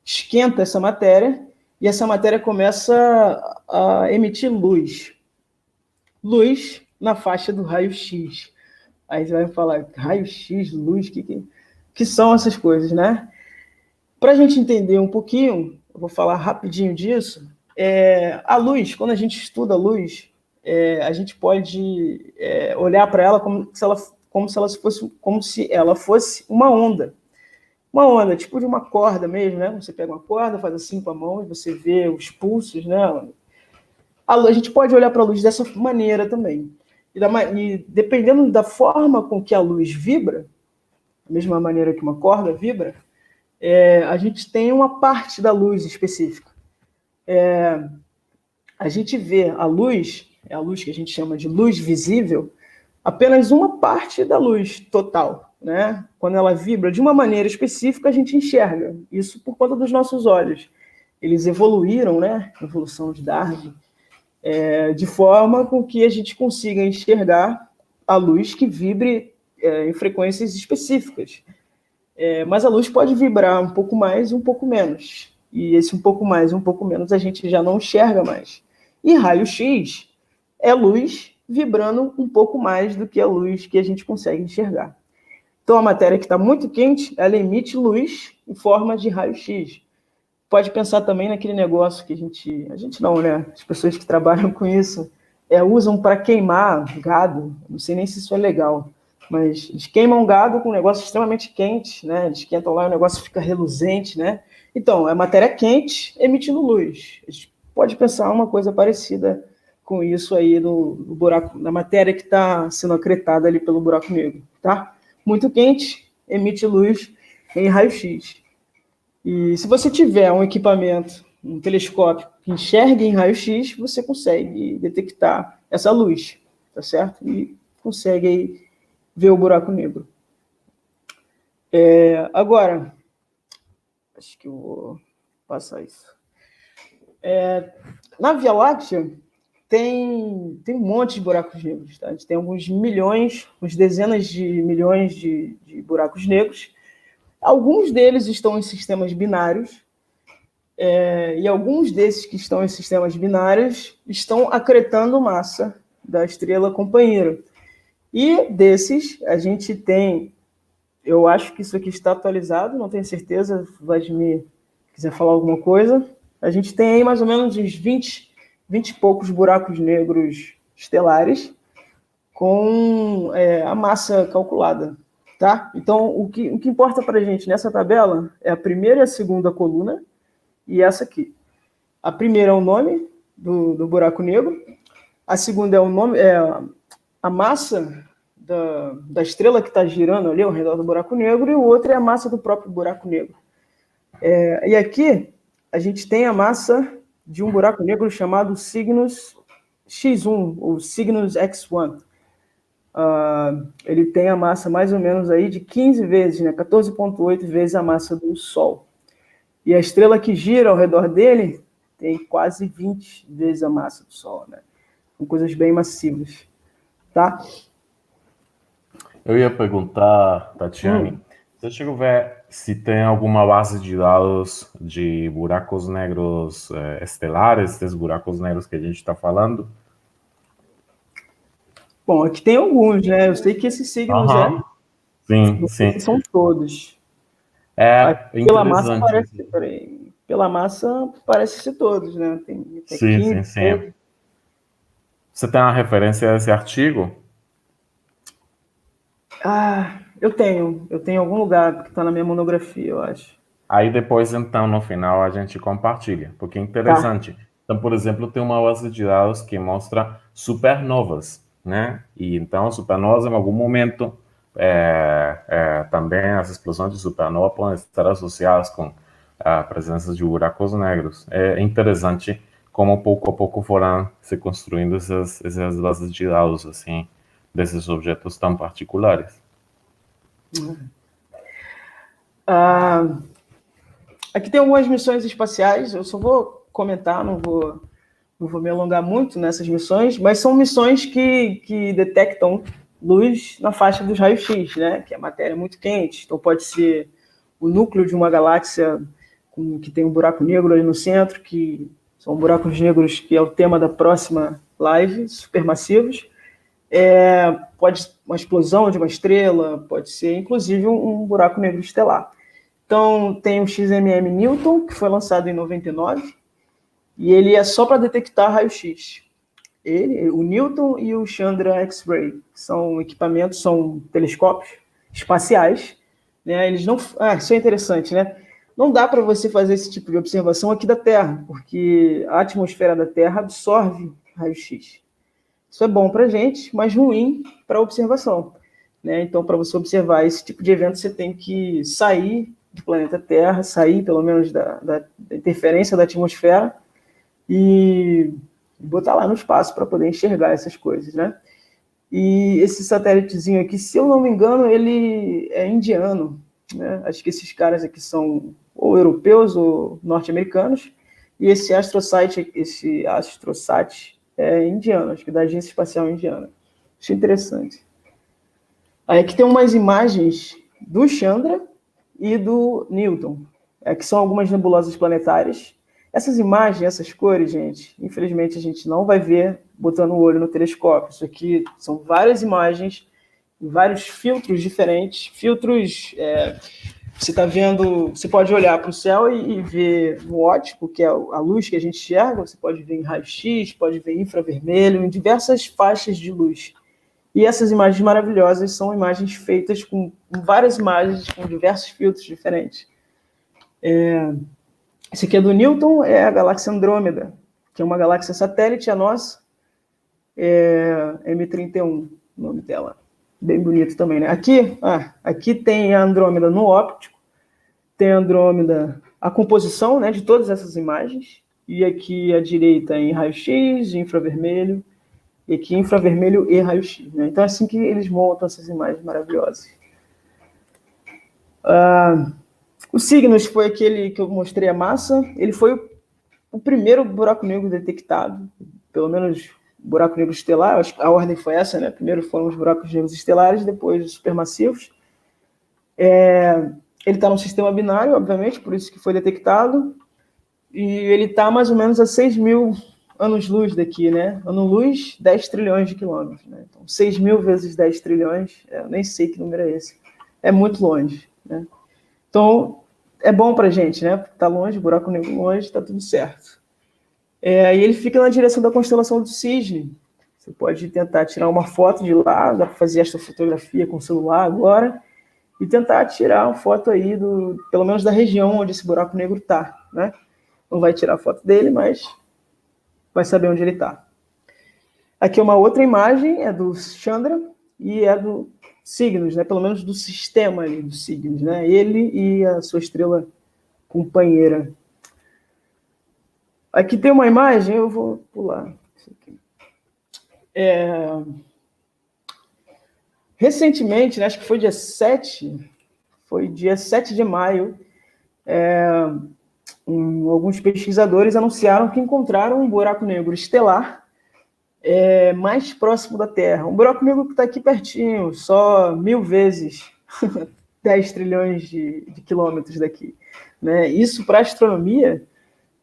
esquenta essa matéria e essa matéria começa a emitir luz. Luz na faixa do raio-x. Aí você vai falar, raio-x, luz, que são essas coisas, né? Para a gente entender um pouquinho, eu vou falar rapidinho disso, a luz, quando a gente estuda a luz, a gente pode olhar para ela como se ela fosse uma onda. Uma onda, tipo de uma corda mesmo, né? Você pega uma corda, faz assim com a mão e você vê os pulsos, né? A gente pode olhar para a luz dessa maneira também. E dependendo da forma com que a luz vibra, da mesma maneira que uma corda vibra, a gente tem uma parte da luz específica. A gente vê a luz que a gente chama de luz visível, apenas uma parte da luz total, né? Quando ela vibra de uma maneira específica, a gente enxerga. Isso por conta dos nossos olhos. Eles evoluíram, né? Evolução de Darwin, de forma com que a gente consiga enxergar a luz que vibre em frequências específicas. Mas a luz pode vibrar um pouco mais e um pouco menos. E esse um pouco mais e um pouco menos a gente já não enxerga mais. E raio-x é luz vibrando um pouco mais do que a luz que a gente consegue enxergar. Então, a matéria que está muito quente, ela emite luz em forma de raio-x. Pode pensar também naquele negócio que a gente não, né? As pessoas que trabalham com isso usam para queimar gado. Não sei nem se isso é legal, mas eles queimam gado com um negócio extremamente quente, né? Eles esquentam lá e o negócio fica reluzente, né? Então, é matéria quente emitindo luz. A gente pode pensar uma coisa parecida com isso aí no buraco, na matéria que está sendo acretada ali pelo buraco negro, tá? Muito quente, emite luz em raio-x. E se você tiver um equipamento, um telescópio que enxergue em raio-x, você consegue detectar essa luz, tá certo? E consegue aí ver o buraco negro. Agora, acho que eu vou passar isso. Na Via Láctea, tem um monte de buracos negros, tá? A gente tem alguns milhões, uns dezenas de milhões de buracos negros. Alguns deles estão em sistemas binários, e alguns desses que estão em sistemas binários estão acretando massa da estrela companheira. E desses, a gente tem, eu acho que isso aqui está atualizado, não tenho certeza, se o Vladimir quiser falar alguma coisa, a gente tem aí mais ou menos uns 20 e poucos buracos negros estelares com a massa calculada, tá? Então, o que importa para a gente nessa tabela é a primeira e a segunda coluna e essa aqui. A primeira é o nome do buraco negro, a segunda é o nome, a massa da estrela que está girando ali ao redor do buraco negro, e o outro é a massa do próprio buraco negro. E aqui a gente tem a massa de um buraco negro chamado Cygnus X1, o Cygnus X1. Ele tem a massa mais ou menos aí de 15 vezes, né? 14,8 vezes a massa do Sol. E a estrela que gira ao redor dele tem quase 20 vezes a massa do Sol, né? São coisas bem massivas, tá? Eu ia perguntar, Tatiane, você chegou a ver se tem alguma base de dados de buracos negros estelares, desses buracos negros que a gente está falando? Bom, aqui tem alguns, né? Eu sei que esses signos Aham. Sim, não sei se sim. são todos. Aqui, É pela massa interessante. parece, peraí, pela massa parece ser todos, né? Tem até Sim, sim, 15, sim. 13. Você tem uma referência a esse artigo? Eu tenho em algum lugar que está na minha monografia, eu acho. Aí depois, então, no final, a gente compartilha, porque é Tá. interessante. Então, por exemplo, tem uma base de dados que mostra supernovas, né? E então, supernovas, em algum momento, também as explosões de supernova podem estar associadas com a presença de buracos negros. É interessante como pouco a pouco foram se construindo essas bases de dados, assim, desses objetos tão particulares. Ah, aqui tem algumas missões espaciais, eu só vou comentar, não vou me alongar muito nessas missões, mas são missões que detectam luz na faixa dos raios-x, né? Que é matéria muito quente, então pode ser o núcleo de uma galáxia que tem um buraco negro ali no centro, que são buracos negros que é o tema da próxima live, supermassivos. Pode ser uma explosão de uma estrela, pode ser inclusive um buraco negro estelar. Então tem o XMM Newton, que foi lançado em 99, e ele é só para detectar raio-x. O Newton e o Chandra X-ray, que são equipamentos, são telescópios espaciais, né? Eles não, isso é interessante, né? Não dá para você fazer esse tipo de observação aqui da Terra, porque a atmosfera da Terra absorve raio-x. Isso é bom para a gente, mas ruim para a observação, né? Então, para você observar esse tipo de evento, você tem que sair do planeta Terra, sair pelo menos da interferência da atmosfera e botar lá no espaço para poder enxergar essas coisas, né? E esse satélitezinho aqui, se eu não me engano, ele é indiano, né? Acho que esses caras aqui são ou europeus ou norte-americanos, e esse AstroSat é indiano, acho que da Agência Espacial Indiana. Acho interessante. Aí aqui tem umas imagens do Chandra e do Newton, que são algumas nebulosas planetárias. Essas imagens, essas cores, gente, infelizmente a gente não vai ver botando o olho no telescópio. Isso aqui são várias imagens, vários filtros diferentes. Filtros, você está vendo, você pode olhar para o céu e ver no óptico, que é a luz que a gente enxerga, você pode ver em raio-x, pode ver infravermelho, em diversas faixas de luz. E essas imagens maravilhosas são imagens feitas com várias imagens, com diversos filtros diferentes. Esse aqui é do Newton, é a galáxia Andrômeda, que é uma galáxia satélite, a nossa, M31, o nome dela. Bem bonito também, né? Aqui tem a Andrômeda no óptico, tem a Andrômeda, a composição, né, de todas essas imagens, e aqui à direita em raio-x, infravermelho, e aqui infravermelho e raio-x, né? Então é assim que eles montam essas imagens maravilhosas. O Cygnus foi aquele que eu mostrei a massa, ele foi o primeiro buraco negro detectado, pelo menos buraco negro estelar, acho que a ordem foi essa, né? Primeiro foram os buracos negros estelares, depois os supermassivos. Ele está no sistema binário, obviamente, por isso que foi detectado, e ele está mais ou menos a 6 mil anos-luz daqui, né? Ano-luz, 10 trilhões de quilômetros, né? Então, 6 mil vezes 10 trilhões, eu nem sei que número é esse. É muito longe, né? Então, é bom para a gente, né? Está longe, buraco negro longe, está tudo certo. E ele fica na direção da constelação do Cisne. Você pode tentar tirar uma foto de lá, dá para fazer esta fotografia com o celular agora, e tentar tirar uma foto aí, pelo menos da região onde esse buraco negro está, né? Não vai tirar a foto dele, mas vai saber onde ele está. Aqui é uma outra imagem, é do Chandra e é do Cygnus, né? Pelo menos do sistema ali do Cygnus, né? Ele e a sua estrela companheira. Aqui tem uma imagem, eu vou pular isso aqui. Recentemente, né, acho que foi dia 7 de maio, alguns pesquisadores anunciaram que encontraram um buraco negro estelar mais próximo da Terra. Um buraco negro que está aqui pertinho, só 1000 vezes 10 trilhões de quilômetros daqui. Né? Isso, para a astronomia,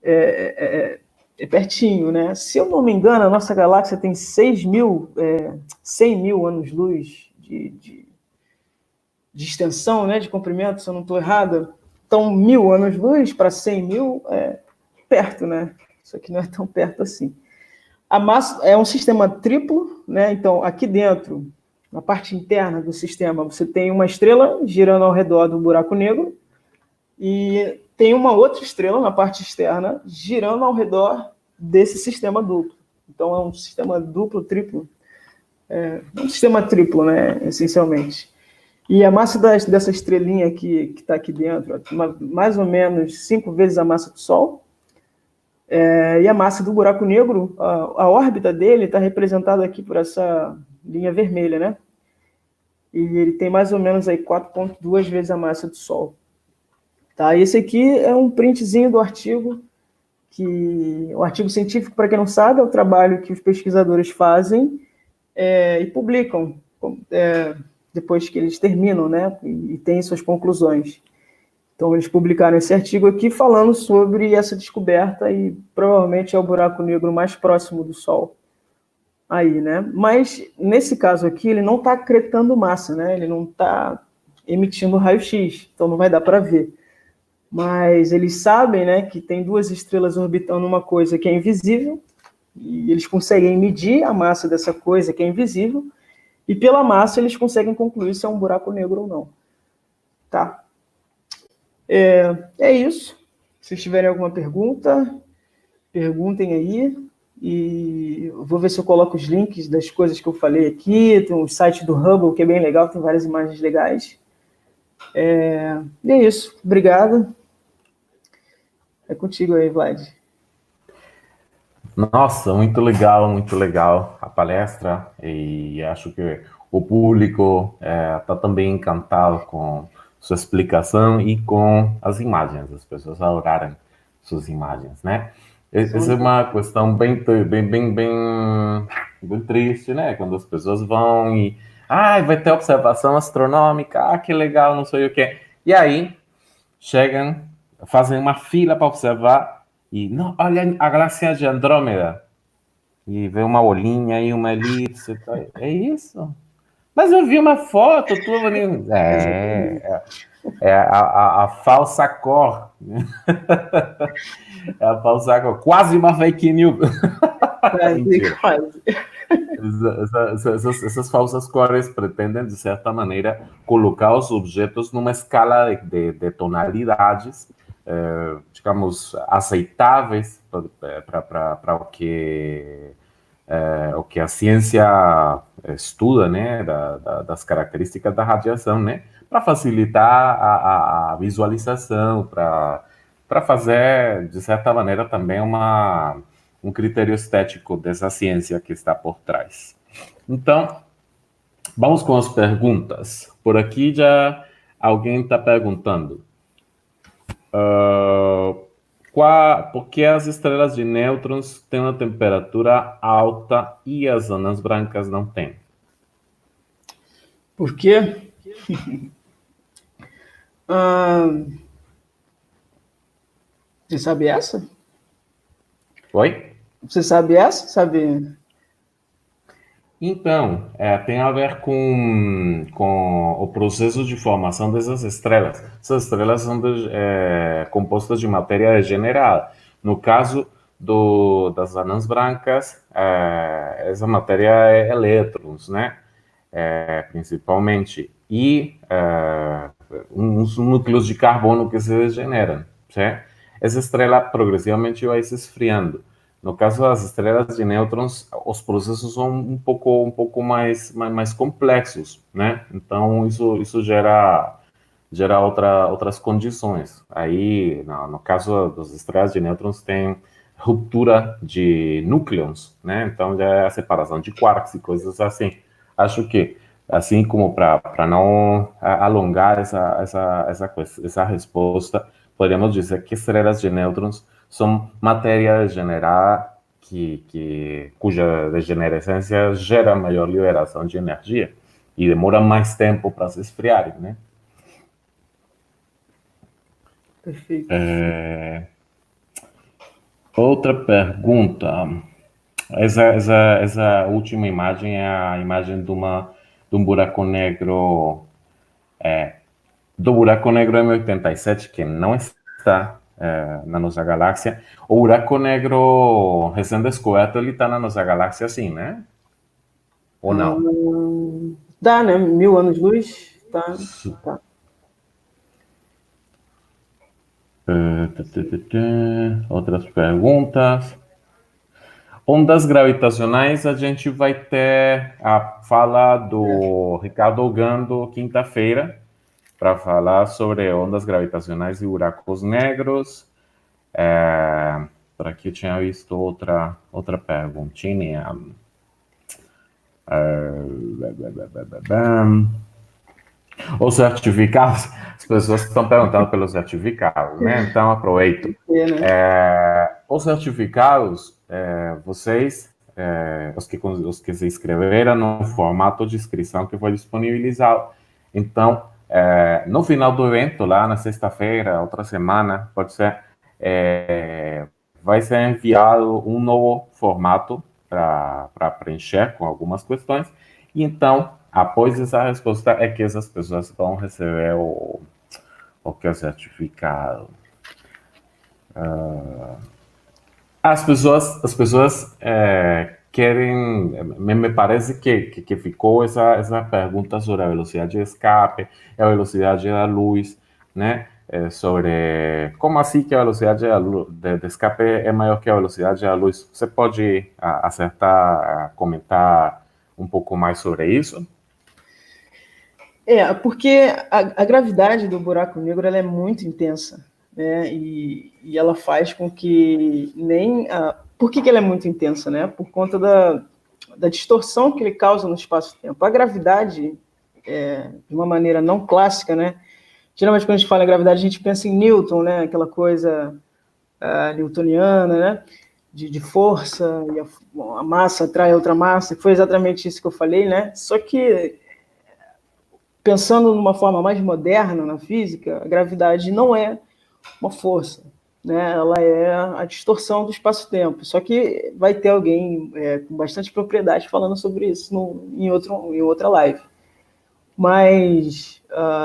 é pertinho. Né? Se eu não me engano, a nossa galáxia tem 100 mil anos-luz de extensão, né, de comprimento, se eu não estou errado. Então, 1000 anos-luz para 100 mil é perto, né? Isso aqui não é tão perto assim. A massa é um sistema triplo, né? Então, aqui dentro, na parte interna do sistema, você tem uma estrela girando ao redor do buraco negro e tem uma outra estrela na parte externa girando ao redor desse sistema duplo. Então, é um sistema duplo, triplo. É um sistema triplo, né? Essencialmente. E a massa dessa estrelinha que está aqui dentro, mais ou menos 5 vezes a massa do Sol. E a massa do buraco negro, a órbita dele está representada aqui por essa linha vermelha, né? E ele tem mais ou menos aí 4,2 vezes a massa do Sol. Tá? Esse aqui é um printzinho do artigo, o artigo científico, para quem não sabe, é o trabalho que os pesquisadores fazem e publicam depois que eles terminam, né? E têm suas conclusões. Então, eles publicaram esse artigo aqui falando sobre essa descoberta e provavelmente é o buraco negro mais próximo do Sol. Aí, né? Mas, nesse caso aqui, ele não está acretando massa, né? Ele não está emitindo raio-x, então não vai dar para ver. Mas eles sabem, né, que tem 2 estrelas orbitando uma coisa que é invisível e eles conseguem medir a massa dessa coisa que é invisível e pela massa eles conseguem concluir se é um buraco negro ou não. Tá? É isso. Se tiverem alguma pergunta, perguntem aí. E eu vou ver se eu coloco os links das coisas que eu falei aqui. Tem o site do Hubble, que é bem legal, tem várias imagens legais. E é isso. Obrigado. É contigo aí, Vlad. Nossa, muito legal a palestra e acho que o público está também encantado com sua explicação e com as imagens, as pessoas adoraram suas imagens, né? Essa é uma questão bem triste, né? Quando as pessoas vão e vai ter observação astronômica, que legal, não sei o quê. E aí chegam, fazem uma fila para observar e não, olha a galáxia de Andrômeda e vê uma olhinha e uma elipse. É isso? Mas eu vi uma foto tua. É a falsa cor. É a falsa cor. Quase uma fake news. Mentira. Quase. Essas falsas cores pretendem, de certa maneira, colocar os objetos numa escala de tonalidades, digamos, aceitáveis para o que a ciência estuda, né, das características da radiação, né, para facilitar a visualização, para fazer, de certa maneira, também um critério estético dessa ciência que está por trás. Então, vamos com as perguntas. Por aqui já alguém está perguntando. Por que as estrelas de nêutrons têm uma temperatura alta e as anãs brancas não têm? Por quê? Você sabe essa? Oi? Você sabe essa? Sabe? Então, tem a ver com o processo de formação dessas estrelas. Essas estrelas são compostas de matéria degenerada. No caso das anãs brancas, essa matéria é elétrons, né? Principalmente. E uns núcleos de carbono que se degeneram, certo? Essa estrela progressivamente vai se esfriando. No caso das estrelas de nêutrons, os processos são um pouco mais complexos, né? Então, isso gera outras condições. Aí, no caso das estrelas de nêutrons, tem ruptura de núcleos, né? Então já é a separação de quarks e coisas assim. Acho que, assim como para não alongar essa resposta, podemos dizer que estrelas de nêutrons são matéria generada cuja degenerescência gera maior liberação de energia e demora mais tempo para se esfriarem, né? Perfeito. Outra pergunta. Essa última imagem é a imagem de um buraco negro, do buraco negro M87, que não está na nossa galáxia. O buraco negro recém-descoberto, ele está na nossa galáxia, sim, né? Ou não? Dá, né? 1000 anos-luz, tá. Outras perguntas. Ondas gravitacionais, a gente vai ter a fala do Ricardo Gando quinta-feira, para falar sobre ondas gravitacionais e buracos negros. Por aqui eu tinha visto outra perguntinha. Os certificados, as pessoas estão perguntando pelos certificados, né? Então aproveito. Os certificados, vocês, os que se inscreveram no formato de inscrição que foi disponibilizado. Então, no final do evento, lá na sexta-feira, outra semana, pode ser, vai ser enviado um novo formato para preencher com algumas questões. E então, após essa resposta, é que essas pessoas vão receber o que é o certificado. As pessoas querem, me parece que ficou essa pergunta sobre a velocidade de escape, a velocidade da luz, né? Sobre como assim que a velocidade de escape é maior que a velocidade da luz. Você pode comentar um pouco mais sobre isso? Porque a gravidade do buraco negro ela é muito intensa, né? E ela faz com que nem... Por que ela é muito intensa, né? Por conta da distorção que ele causa no espaço-tempo. A gravidade, de uma maneira não clássica, né? Geralmente, quando a gente fala em gravidade, a gente pensa em Newton, né? Aquela coisa newtoniana, né? De força, e a massa atrai outra massa. Foi exatamente isso que eu falei, né? Só que, pensando numa forma mais moderna na física, a gravidade não é uma força, né? Ela é a distorção do espaço-tempo. Só que vai ter alguém com bastante propriedade falando sobre isso em outra live. Mas,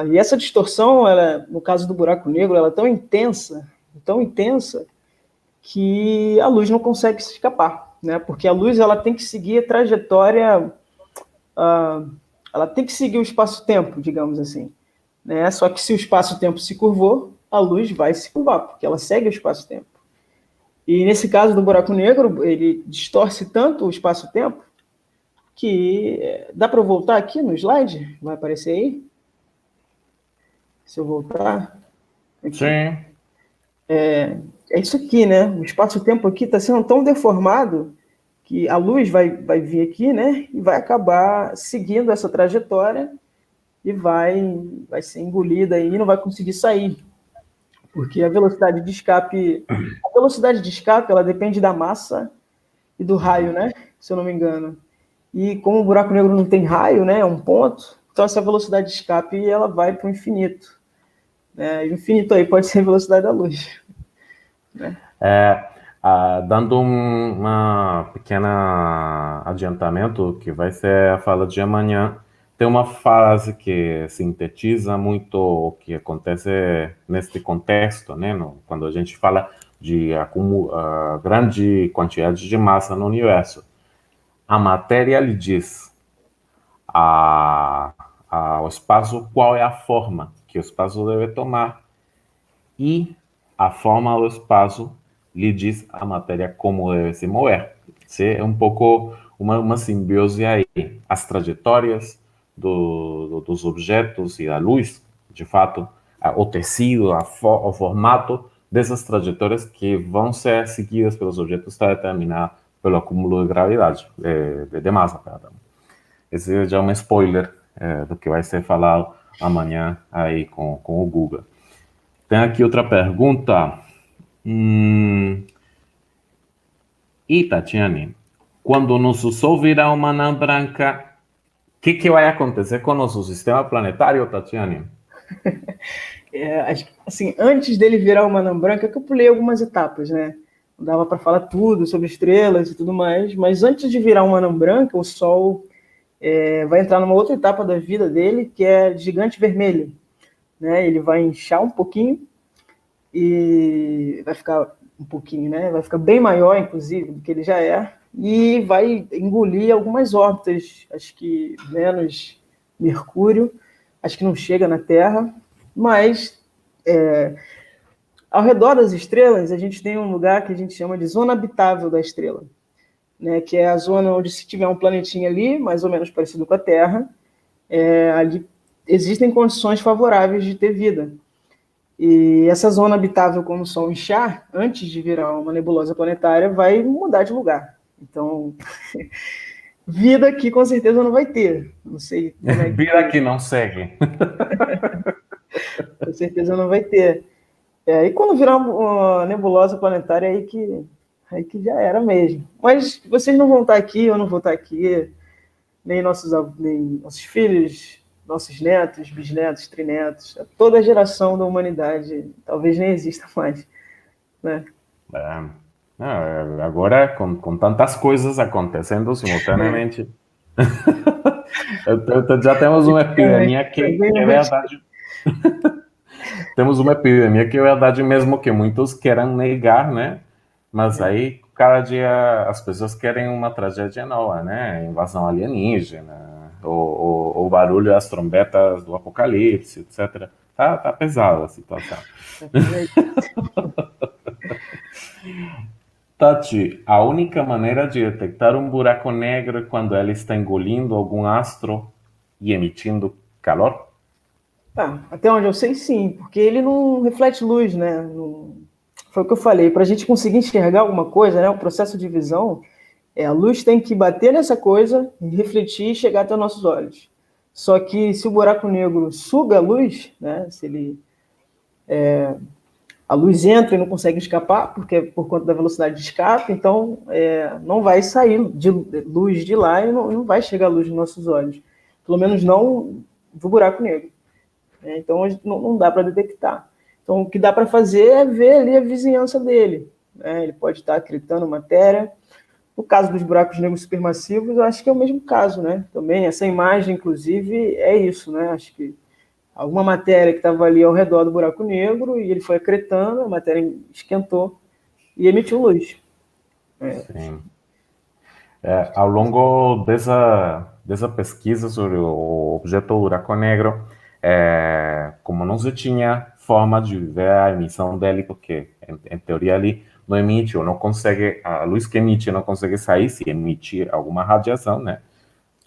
e essa distorção, ela, no caso do buraco negro, ela é tão intensa, que a luz não consegue se escapar, né? Porque a luz ela tem que seguir a trajetória, ela tem que seguir o espaço-tempo, digamos assim, né? Só que se o espaço-tempo se curvou, a luz vai se curvar, porque ela segue o espaço-tempo. E nesse caso do buraco negro, ele distorce tanto o espaço-tempo que dá para voltar aqui no slide? Vai aparecer aí? Se eu voltar? Aqui. Sim. É isso aqui, né? O espaço-tempo aqui está sendo tão deformado que a luz vai vir aqui, né? E vai acabar seguindo essa trajetória e vai ser engolida aí e não vai conseguir sair. Porque a velocidade de escape ela depende da massa e do raio, né? Se eu não me engano. E como o buraco negro não tem raio, né? É um ponto. Então essa velocidade de escape ela vai para o infinito. E o infinito aí pode ser a velocidade da luz. Né? Dando uma pequena adiantamento, que vai ser a fala de amanhã, tem uma frase que sintetiza muito o que acontece neste contexto, né? Quando a gente fala de grande quantidade de massa no universo. A matéria lhe diz ao espaço qual é a forma que o espaço deve tomar, e a forma do espaço lhe diz a matéria como deve se mover. É um pouco uma simbiose aí. As trajetórias dos objetos e da luz, de fato, o tecido, o formato dessas trajetórias que vão ser seguidas pelos objetos está determinada pelo acúmulo de gravidade, de massa, perdão. Esse já é um spoiler do que vai ser falado amanhã aí com o Google. Tem aqui outra pergunta. E, Tatiane, quando o nosso Sol virar uma anã branca, o que vai acontecer com o nosso sistema planetário, Tatiane? Assim, antes dele virar uma anã branca, que eu pulei algumas etapas, né? Não dava para falar tudo sobre estrelas e tudo mais, mas antes de virar uma anã branca, o Sol vai entrar numa outra etapa da vida dele, que é gigante vermelho, né? Ele vai inchar um pouquinho e vai ficar um pouquinho, né? Vai ficar bem maior, inclusive, do que ele já é, e vai engolir algumas órbitas, acho que menos Mercúrio, acho que não chega na Terra, mas ao redor das estrelas a gente tem um lugar que a gente chama de zona habitável da estrela, né? Que é a zona onde, se tiver um planetinha ali, mais ou menos parecido com a Terra, ali existem condições favoráveis de ter vida. E essa zona habitável, quando o Sol inchar, antes de virar uma nebulosa planetária, vai mudar de lugar. Então, vida aqui com certeza não vai ter. Não sei como é que... Vida que não segue. Com certeza não vai ter. E quando virar uma nebulosa planetária, aí que já era mesmo. Mas vocês não vão estar aqui, eu não vou estar aqui, nem nossos filhos, nossos netos, bisnetos, trinetos, toda a geração da humanidade talvez nem exista mais, né? Agora, com tantas coisas acontecendo simultaneamente, já temos uma epidemia que é verdade. Temos uma epidemia que é verdade mesmo que muitos queiram negar, né? Mas aí, cada dia, as pessoas querem uma tragédia nova, né? Invasão alienígena, o barulho das trombetas do apocalipse, etc. Tá pesada a situação. Tati, a única maneira de detectar um buraco negro é quando ele está engolindo algum astro e emitindo calor? Até onde eu sei, sim, porque ele não reflete luz, né? Foi o que eu falei, para a gente conseguir enxergar alguma coisa, né? O processo de visão, a luz tem que bater nessa coisa, refletir e chegar até os nossos olhos. Só que se o buraco negro suga a luz, né? Se ele a luz entra e não consegue escapar, porque é por conta da velocidade de escape, então não vai sair luz de lá e não vai chegar a luz nos nossos olhos. Pelo menos não do buraco negro. Então não dá para detectar. Então o que dá para fazer é ver ali a vizinhança dele, né? Ele pode estar acreditando matéria. No caso dos buracos negros supermassivos, eu acho que é o mesmo caso, né? Também essa imagem, inclusive, é isso, né? Acho que alguma matéria que estava ali ao redor do buraco negro e ele foi acretando, a matéria esquentou e emitiu luz. Sim. Ao longo dessa pesquisa sobre o objeto buraco negro, como não se tinha forma de ver a emissão dele, porque em teoria ali não emite ou não consegue, a luz que emite não consegue sair, se emitir alguma radiação, né?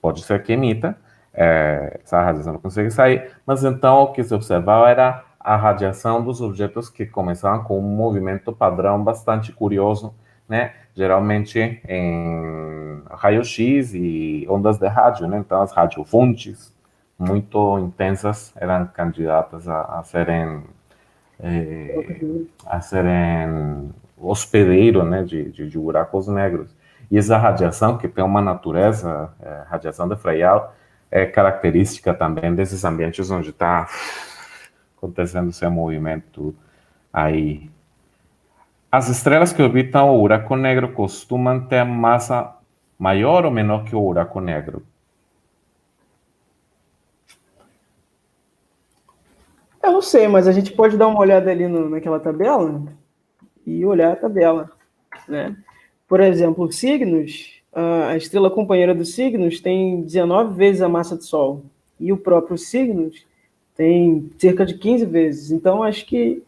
Pode ser que emita, essa radiação não consegue sair, mas então o que se observava era a radiação dos objetos que começavam com um movimento padrão bastante curioso, né? Geralmente em raio-x e ondas de rádio, né? Então as radiofontes muito intensas eram candidatas a serem hospedeiro, né, de buracos negros. E essa radiação, que tem uma natureza, radiação de Freyal, é característica também desses ambientes onde está acontecendo esse movimento aí. As estrelas que orbitam o buraco negro costumam ter massa maior ou menor que o buraco negro? Eu não sei, mas a gente pode dar uma olhada ali naquela tabela e olhar a tabela, né? Por exemplo, os signos, a estrela companheira dos signos tem 19 vezes a massa do Sol, e o próprio signos tem cerca de 15 vezes. Então, acho que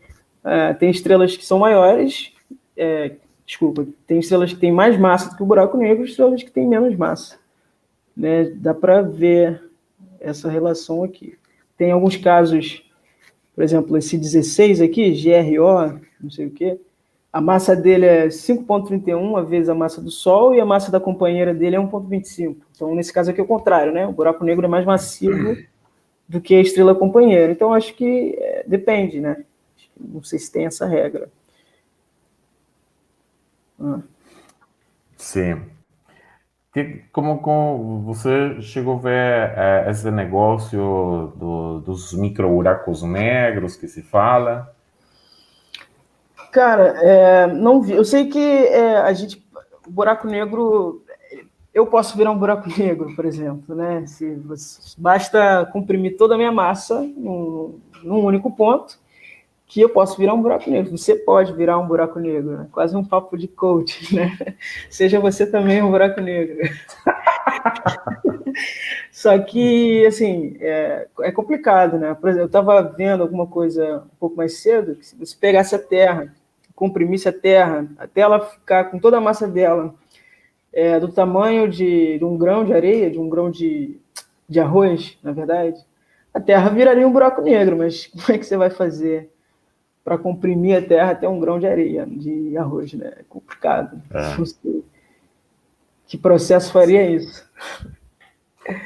tem estrelas que são maiores, tem estrelas que têm mais massa do que o buraco negro e estrelas que têm menos massa, né? Dá para ver essa relação aqui. Tem alguns casos Por exemplo, esse 16 aqui, GRO, não sei o quê, a massa dele é 5,31 vezes a massa do Sol e a massa da companheira dele é 1,25. Então, nesse caso aqui é o contrário, né? O buraco negro é mais massivo do que a estrela companheira. Então, acho que depende, né? Não sei se tem essa regra. Sim. Como você chegou a ver esse negócio dos micro-buracos negros que se fala? Cara, não vi. Eu sei que o buraco negro, eu posso virar um buraco negro, por exemplo, né? Basta comprimir toda a minha massa num único ponto, que eu posso virar um buraco negro. Você pode virar um buraco negro, né? Quase um papo de coach, né? Seja você também um buraco negro. Só que, assim, é complicado, né? Por exemplo, eu estava vendo alguma coisa um pouco mais cedo, que se você pegasse a Terra, comprimisse a Terra, até ela ficar com toda a massa dela do tamanho de um grão de areia, de um grão de arroz, na verdade, a Terra viraria um buraco negro, mas como é que você vai fazer para comprimir a Terra até um grão de areia, de arroz, né? É complicado. Não sei que processo faria isso.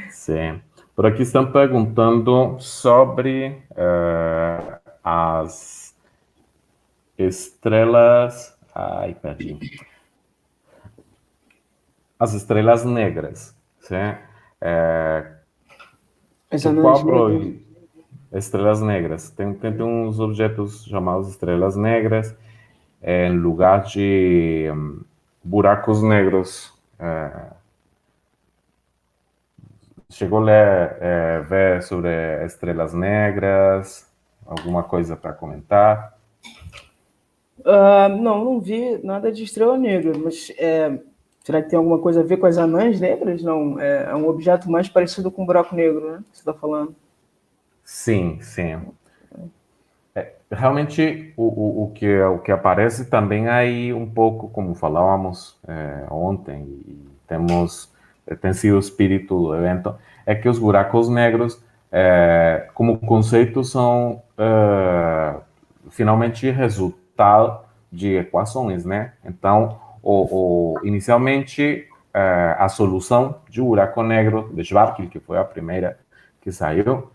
Sim. Por aqui estão perguntando sobre as estrelas. Ai, perdi. As estrelas negras. Sim? As Por anãs qual negras. estrelas negras? Tem uns objetos chamados estrelas negras em lugar de buracos negros. Chegou a ler, ver sobre estrelas negras? Alguma coisa para comentar? Não vi nada de estrela negra, mas será que tem alguma coisa a ver com as anãs negras? Não, é um objeto mais parecido com um buraco negro, né? Que você está falando. Sim, sim. Realmente, o que aparece também aí um pouco, como falávamos ontem, e tem sido o espírito do evento, é que os buracos negros, como conceito, são finalmente resultado de equações, né? Então, inicialmente, a solução de um buraco negro de Schwarzschild, que foi a primeira que saiu,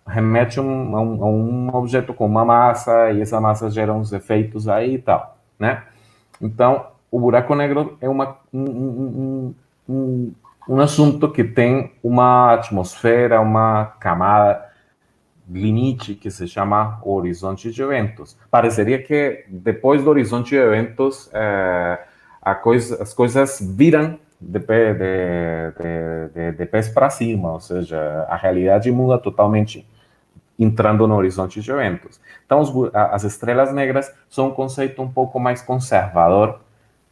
remete a um objeto com uma massa e essa massa gera uns efeitos aí e tal, né? Então, o buraco negro é um assunto que tem uma atmosfera, uma camada limite que se chama horizonte de eventos. Pareceria que depois do horizonte de eventos, as coisas viram de pés para cima, ou seja, a realidade muda totalmente entrando no horizonte de eventos. Então, as estrelas negras são um conceito um pouco mais conservador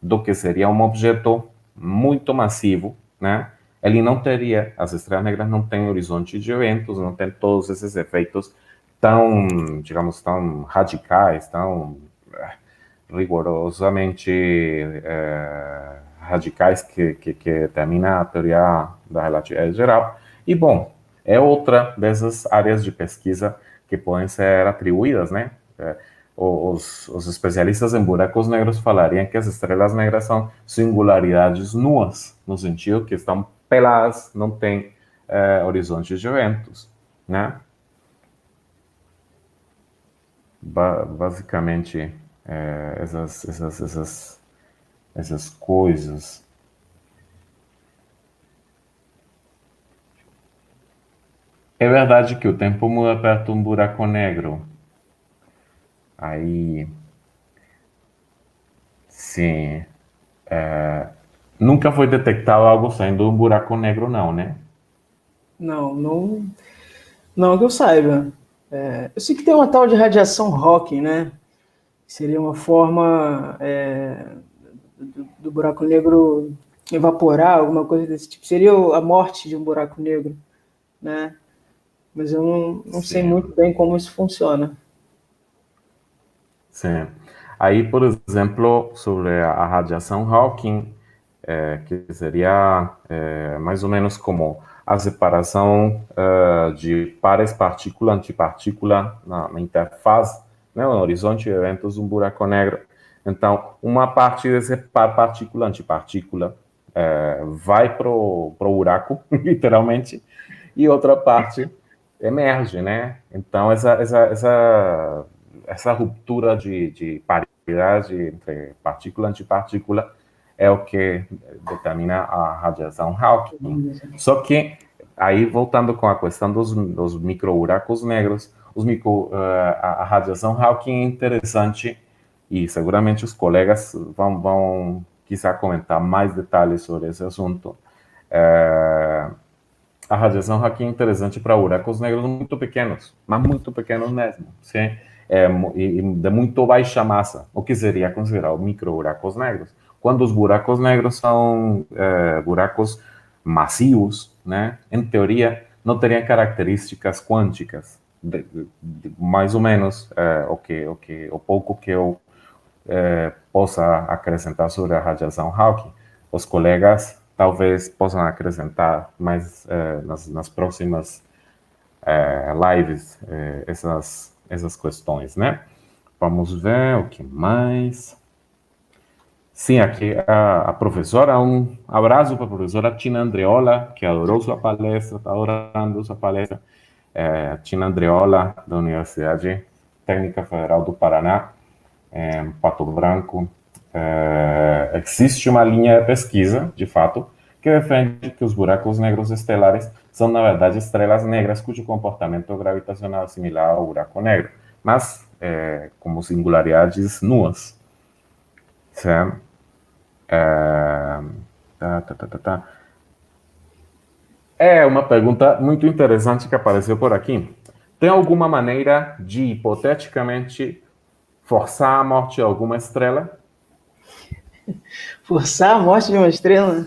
do que seria um objeto muito massivo, né? Ele não teria, as estrelas negras não têm horizonte de eventos, não tem todos esses efeitos tão, digamos, tão radicais, tão rigorosamente radicais que termina a teoria da relatividade geral. E, bom, é outra dessas áreas de pesquisa que podem ser atribuídas, né? Os especialistas em buracos negros falariam que as estrelas negras são singularidades nuas, no sentido que estão peladas, não têm horizontes de eventos, né? Basicamente, essas coisas. É verdade que o tempo muda perto de um buraco negro. Aí, sim. Nunca foi detectado algo saindo de um buraco negro, não, né? Não que eu saiba. Eu sei que tem uma tal de radiação Hawking, né? Seria uma forma do buraco negro evaporar, alguma coisa desse tipo. Seria a morte de um buraco negro, né? Mas eu não sei Sim, muito bem como isso funciona. sim. Aí, por exemplo, sobre a radiação Hawking, que seria mais ou menos como a separação de pares partícula-antipartícula na interface, né, no horizonte de eventos de um buraco negro. Então, uma parte desse par partícula-antipartícula vai para o buraco, literalmente, e outra parte emerge, né? Então, essa ruptura de paridade entre partícula e antipartícula é o que determina a radiação Hawking. Só que, aí voltando com a questão dos micro-buracos negros, a radiação Hawking é interessante e seguramente os colegas vão quiser comentar mais detalhes sobre esse assunto. A radiação Hawking é interessante para buracos negros muito pequenos, mas muito pequenos mesmo, sim? E de muito baixa massa, o que seria considerado micro-buracos negros. Quando os buracos negros são buracos macios, né? Em teoria, não teriam características quânticas, mais ou menos o pouco que eu possa acrescentar sobre a radiação Hawking. Os colegas talvez possam acrescentar mais nas próximas lives essas questões, né? Vamos ver o que mais. Sim, aqui a professora, um abraço para a professora Tina Andreola, que adorou sua palestra, está adorando sua palestra. Tina Andreola, da Universidade Técnica Federal do Paraná, em Pato Branco. Existe uma linha de pesquisa, de fato, que defende que os buracos negros estelares são, na verdade, estrelas negras cujo comportamento gravitacional é similar ao buraco negro, mas como singularidades nuas. Certo? É uma pergunta muito interessante que apareceu por aqui. Tem alguma maneira de, hipoteticamente, forçar a morte de alguma estrela? Forçar a morte de uma estrela?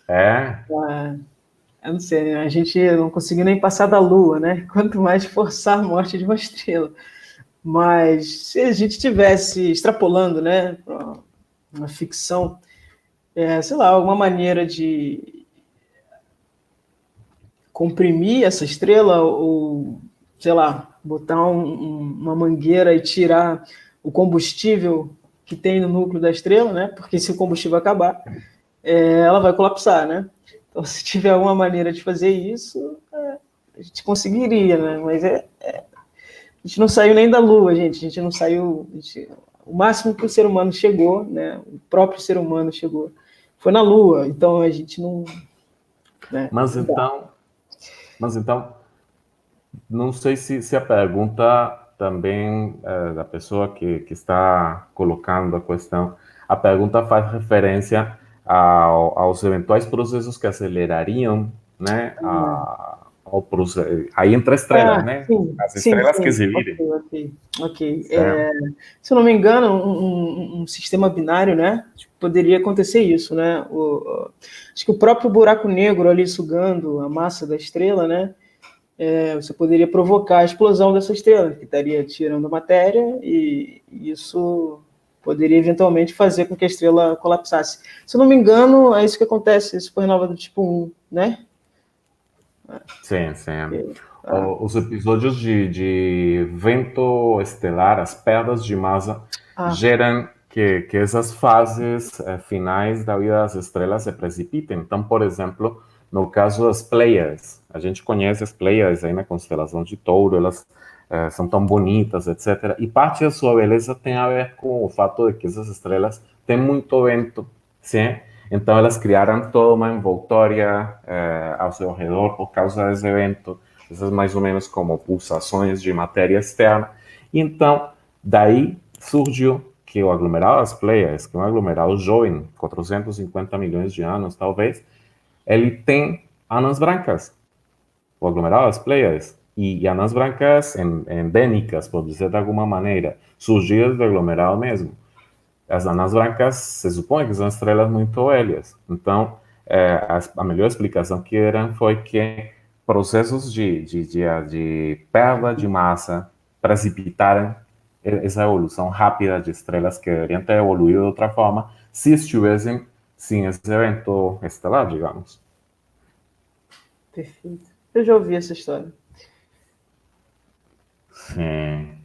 É. Eu não sei, né? A gente não conseguiu nem passar da Lua, né? Quanto mais forçar a morte de uma estrela. Mas se a gente tivesse extrapolando, né, para uma ficção, sei lá, alguma maneira de comprimir essa estrela ou, sei lá, botar uma mangueira e tirar o combustível que tem no núcleo da estrela, né? Porque se o combustível acabar, ela vai colapsar, né? Então, se tiver alguma maneira de fazer isso, a gente conseguiria, né? Mas a gente não saiu nem da Lua, gente. A gente não saiu. O máximo que o ser humano chegou, né? O próprio ser humano chegou, foi na Lua. Então a gente não. Né? Mas então, não sei se a pergunta também da pessoa que está colocando a questão, a pergunta faz referência aos eventuais processos que acelerariam, né, aí entre estrelas, né, Sim, as sim, estrelas que sim. se virem. Ok. Certo? Se eu não me engano, um sistema binário, né? Poderia acontecer isso, né? Acho que o próprio buraco negro ali sugando a massa da estrela, né? Você poderia provocar a explosão dessa estrela, que estaria tirando a matéria, e isso poderia eventualmente fazer com que a estrela colapsasse. Se eu não me engano, é isso que acontece, supernova do tipo 1, né? Sim, sim. Os episódios de vento estelar, as perdas de massa, geram que essas fases finais da vida das estrelas se precipitem. Então, por exemplo, no caso das Pleiades, a gente conhece as Pleiades aí na constelação de Touro, elas são tão bonitas, etc. E parte da sua beleza tem a ver com o fato de que essas estrelas têm muito vento, sim? Então, elas criaram toda uma envoltória ao seu redor por causa desse evento, essas mais ou menos como pulsações de matéria externa. E então, daí surgiu que o aglomerado das Pleiades, que é um aglomerado jovem, 450 milhões de anos talvez, ele tem anãs brancas, o aglomerado das Pleiades. E anãs brancas endêmicas, por dizer de alguma maneira, surgidas do aglomerado mesmo. As anãs brancas se supõe que são estrelas muito velhas. Então, a melhor explicação que deram foi que processos de perda de massa precipitaram essa evolução rápida de estrelas que deveriam ter evoluído de outra forma se estivessem sem esse evento estelar, digamos. Perfeito. Eu já ouvi essa história. Sim.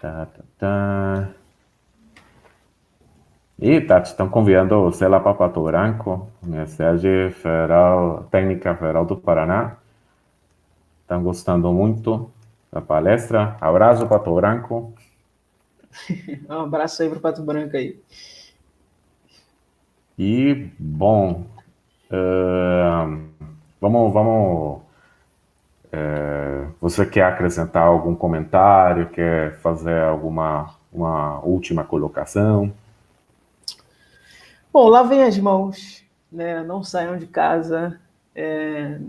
Tá. E, Tati, estão convidando você lá para Pato Branco, Universidade Federal, Técnica Federal do Paraná. Estão gostando muito da palestra. Abraço, Pato Branco. Um abraço aí pro Pato Branco aí. E, bom, vamos. Você quer acrescentar algum comentário? Quer fazer uma última colocação? Bom, lavem as mãos, né? Não saiam de casa.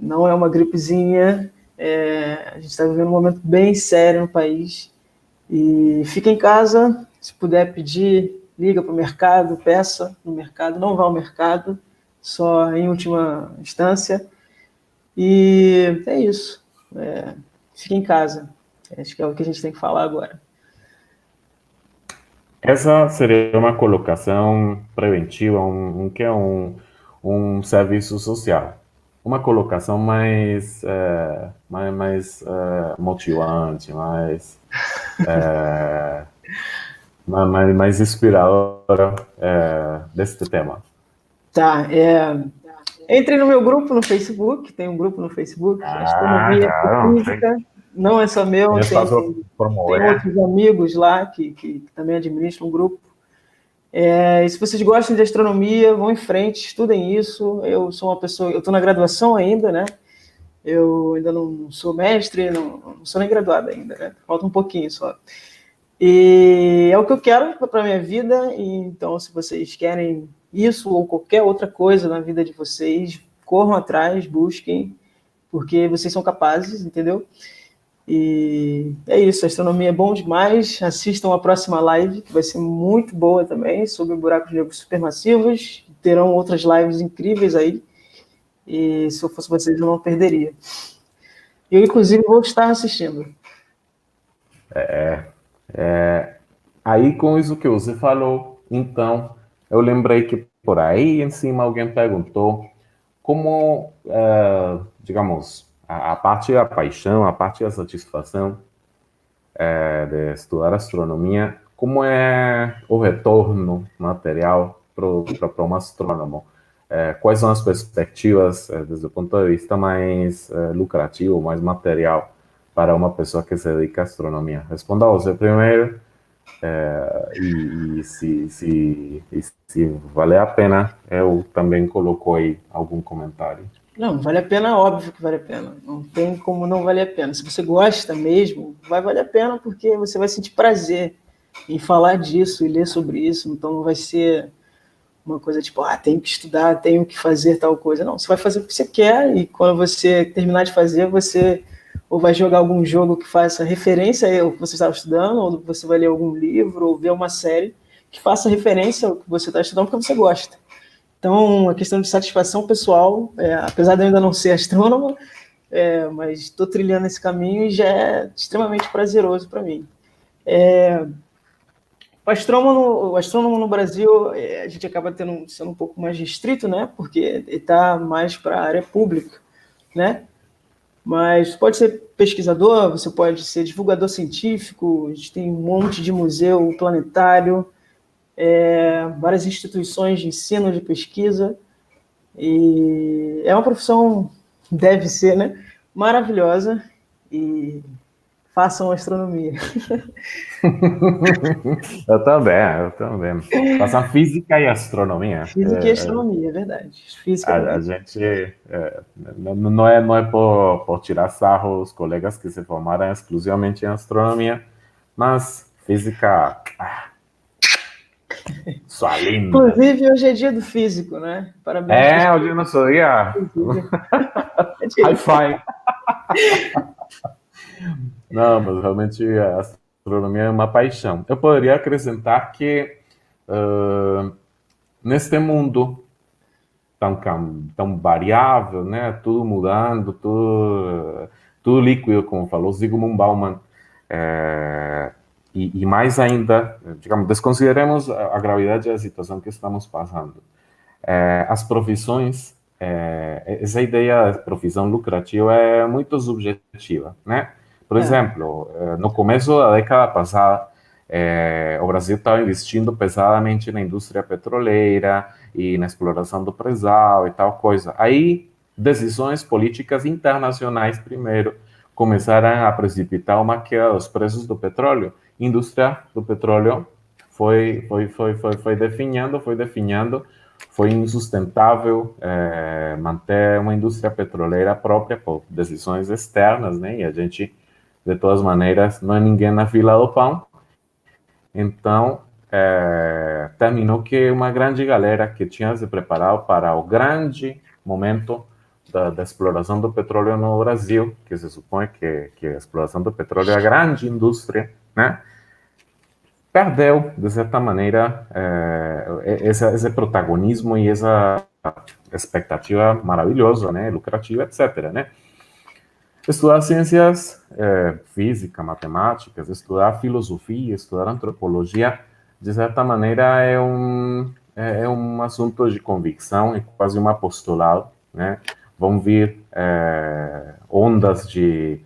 Não é uma gripezinha. A gente está vivendo um momento bem sério no país. E fica em casa. Se puder pedir, liga para o mercado, peça no mercado. Não vá ao mercado, só em última instância. E é isso. Fique em casa. Acho que é o que a gente tem que falar agora. Essa seria uma colocação preventiva, um serviço social. Uma colocação mais motivante, mais inspiradora deste tema. Tá, entre no meu grupo no Facebook, tem um grupo no Facebook, Astronomia Claro. Física, não é só meu, Eu faço tem promover. outros amigos lá que também administram um grupo. E se vocês gostam de astronomia, vão em frente, estudem isso. Eu sou uma pessoa, eu estou na graduação ainda, né? Eu ainda não sou mestre, não sou nem graduado ainda, né? Falta um pouquinho só. E é o que eu quero para a minha vida, e então se vocês querem isso ou qualquer outra coisa na vida de vocês, corram atrás, busquem, porque vocês são capazes, entendeu? E é isso, a astronomia é bom demais. Assistam a próxima live, que vai ser muito boa também, sobre buracos negros supermassivos. Terão outras lives incríveis aí, e se eu fosse vocês eu não perderia. Eu, inclusive, vou estar assistindo. Aí, com isso que você falou, então, eu lembrei que por aí em cima alguém perguntou como, digamos, a parte da paixão, a parte da satisfação de estudar astronomia, como é o retorno material para um astrônomo? Quais são as perspectivas desde o ponto de vista mais lucrativo, mais material para uma pessoa que se dedica à astronomia? Responda você primeiro e se valer a pena, eu também coloco aí algum comentário. Não, vale a pena, óbvio que vale a pena. Não tem como não valer a pena. Se você gosta mesmo, vai valer a pena porque você vai sentir prazer em falar disso e ler sobre isso. Então não vai ser uma coisa tipo, tenho que estudar, tenho que fazer tal coisa. Não, você vai fazer o que você quer e quando você terminar de fazer, você ou vai jogar algum jogo que faça referência ao que você estava estudando, ou você vai ler algum livro, ou ver uma série que faça referência ao que você está estudando porque você gosta. Então, a questão de satisfação pessoal, apesar de eu ainda não ser astrônomo, mas estou trilhando esse caminho e já é extremamente prazeroso para mim. O astrônomo no Brasil, a gente acaba sendo um pouco mais restrito, né? Porque ele está mais para a área pública, né? Mas pode ser pesquisador, você pode ser divulgador científico, a gente tem um monte de museu planetário, várias instituições de ensino, de pesquisa, e é uma profissão, deve ser, né? Maravilhosa, e façam astronomia. Eu também. Faça física e astronomia. Física e astronomia, é verdade. Física A também. gente não é por tirar sarro os colegas que se formaram exclusivamente em astronomia, mas física, sua linda. Inclusive, hoje é dia do físico, né? Parabéns para os Hoje não dia. físicos. High five. Não, mas realmente a astronomia é uma paixão. Eu poderia acrescentar que neste mundo tão variável, né? Tudo mudando, tudo líquido, como falou Zygmunt Bauman. E mais ainda, digamos, desconsideremos a gravidade da situação que estamos passando. As profissões essa ideia de profissão lucrativa é muito subjetiva, né? Por exemplo, no começo da década passada, o Brasil estava investindo pesadamente na indústria petroleira e na exploração do pré-sal e tal coisa. Aí, decisões políticas internacionais, primeiro, começaram a precipitar uma queda dos preços do petróleo. A indústria do petróleo foi definhando, foi insustentável manter uma indústria petroleira própria por decisões externas, né? E a gente, de todas maneiras, não é ninguém na fila do pão. Então, terminou que uma grande galera que tinha se preparado para o grande momento da exploração do petróleo no Brasil, que se supõe que a exploração do petróleo é a grande indústria, né? Perdeu, de certa maneira, esse protagonismo e essa expectativa maravilhosa, né? Lucrativa, etc., né? Estudar ciências, física, matemáticas, estudar filosofia, estudar antropologia, de certa maneira, é um assunto de convicção, é quase um apostolado, né? Vão vir ondas de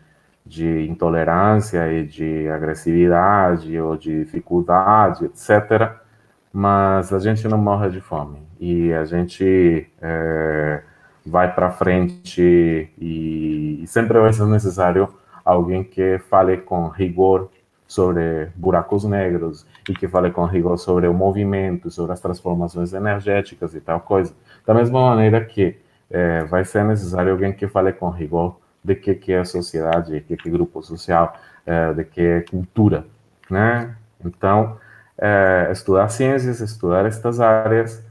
intolerância e de agressividade ou de dificuldade, etc., mas a gente não morre de fome e a gente vai para frente e sempre vai ser necessário alguém que fale com rigor sobre buracos negros e que fale com rigor sobre o movimento, sobre as transformações energéticas e tal coisa. Da mesma maneira que vai ser necessário alguém que fale com rigor de que é sociedade, de que é grupo social, de que é cultura, né? Então, estudar ciências, estudar estas áreas,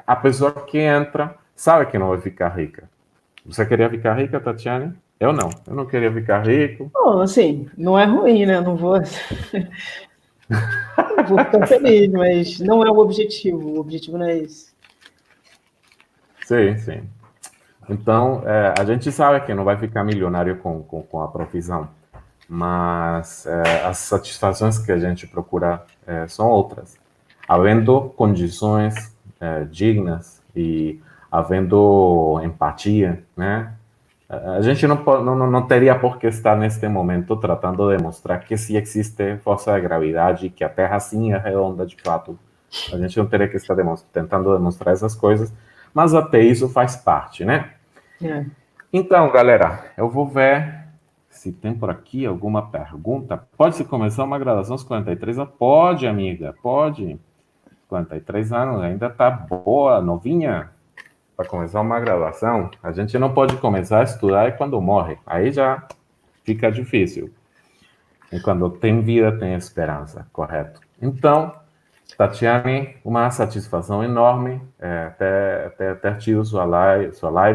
a pessoa que entra sabe que não vai ficar rica. Você queria ficar rica, Tatiane? Eu não queria ficar rico. Bom, assim, não é ruim, né? Não vou ficar feliz, mas não é o objetivo não é esse. Sim. Então, a gente sabe que não vai ficar milionário com a profissão, mas as satisfações que a gente procura são outras. Havendo condições dignas e havendo empatia, né? A gente não teria por que estar neste momento tratando de mostrar que sim existe força da gravidade, que a Terra sim é redonda de fato. A gente não teria que estar tentando demonstrar essas coisas, mas até isso faz parte, né? Então, galera, eu vou ver se tem por aqui alguma pergunta. Pode-se começar uma graduação aos 43 anos? Pode, amiga, pode. 43 anos, ainda tá boa, novinha, para começar uma graduação. A gente não pode começar a estudar quando morre. Aí já fica difícil. E quando tem vida, tem esperança, correto? Então, Tatiane, uma satisfação enorme ter tido sua live,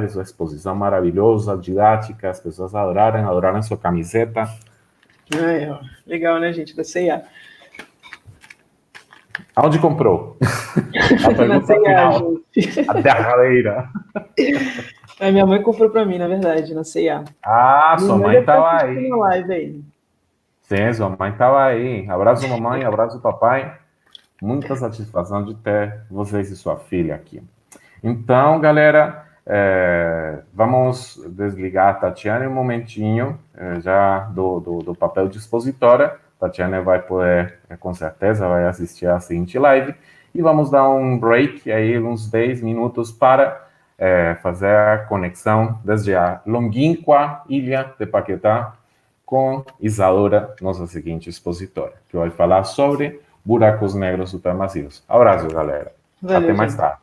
sua exposição maravilhosa, didática, as pessoas adoraram sua camiseta. Legal, né, gente, da C&A. Aonde comprou? A pergunta final, a derradeira. A minha mãe comprou para mim, na verdade, na C&A. Sua mãe estava aí. Na live aí. Sim, sua mãe estava aí. Abraço, mamãe, abraço, papai. Muita satisfação de ter vocês e sua filha aqui. Então, galera, vamos desligar a Tatiane um momentinho, já do papel de expositora. Tatiane vai poder, com certeza, vai assistir a seguinte live. E vamos dar um break aí, uns 10 minutos, para fazer a conexão desde a longínqua ilha de Paquetá com Isadora, nossa seguinte expositora, que vai falar sobre buracos negros supermassivos. Abraço, galera. Valeu, até mais gente. tarde.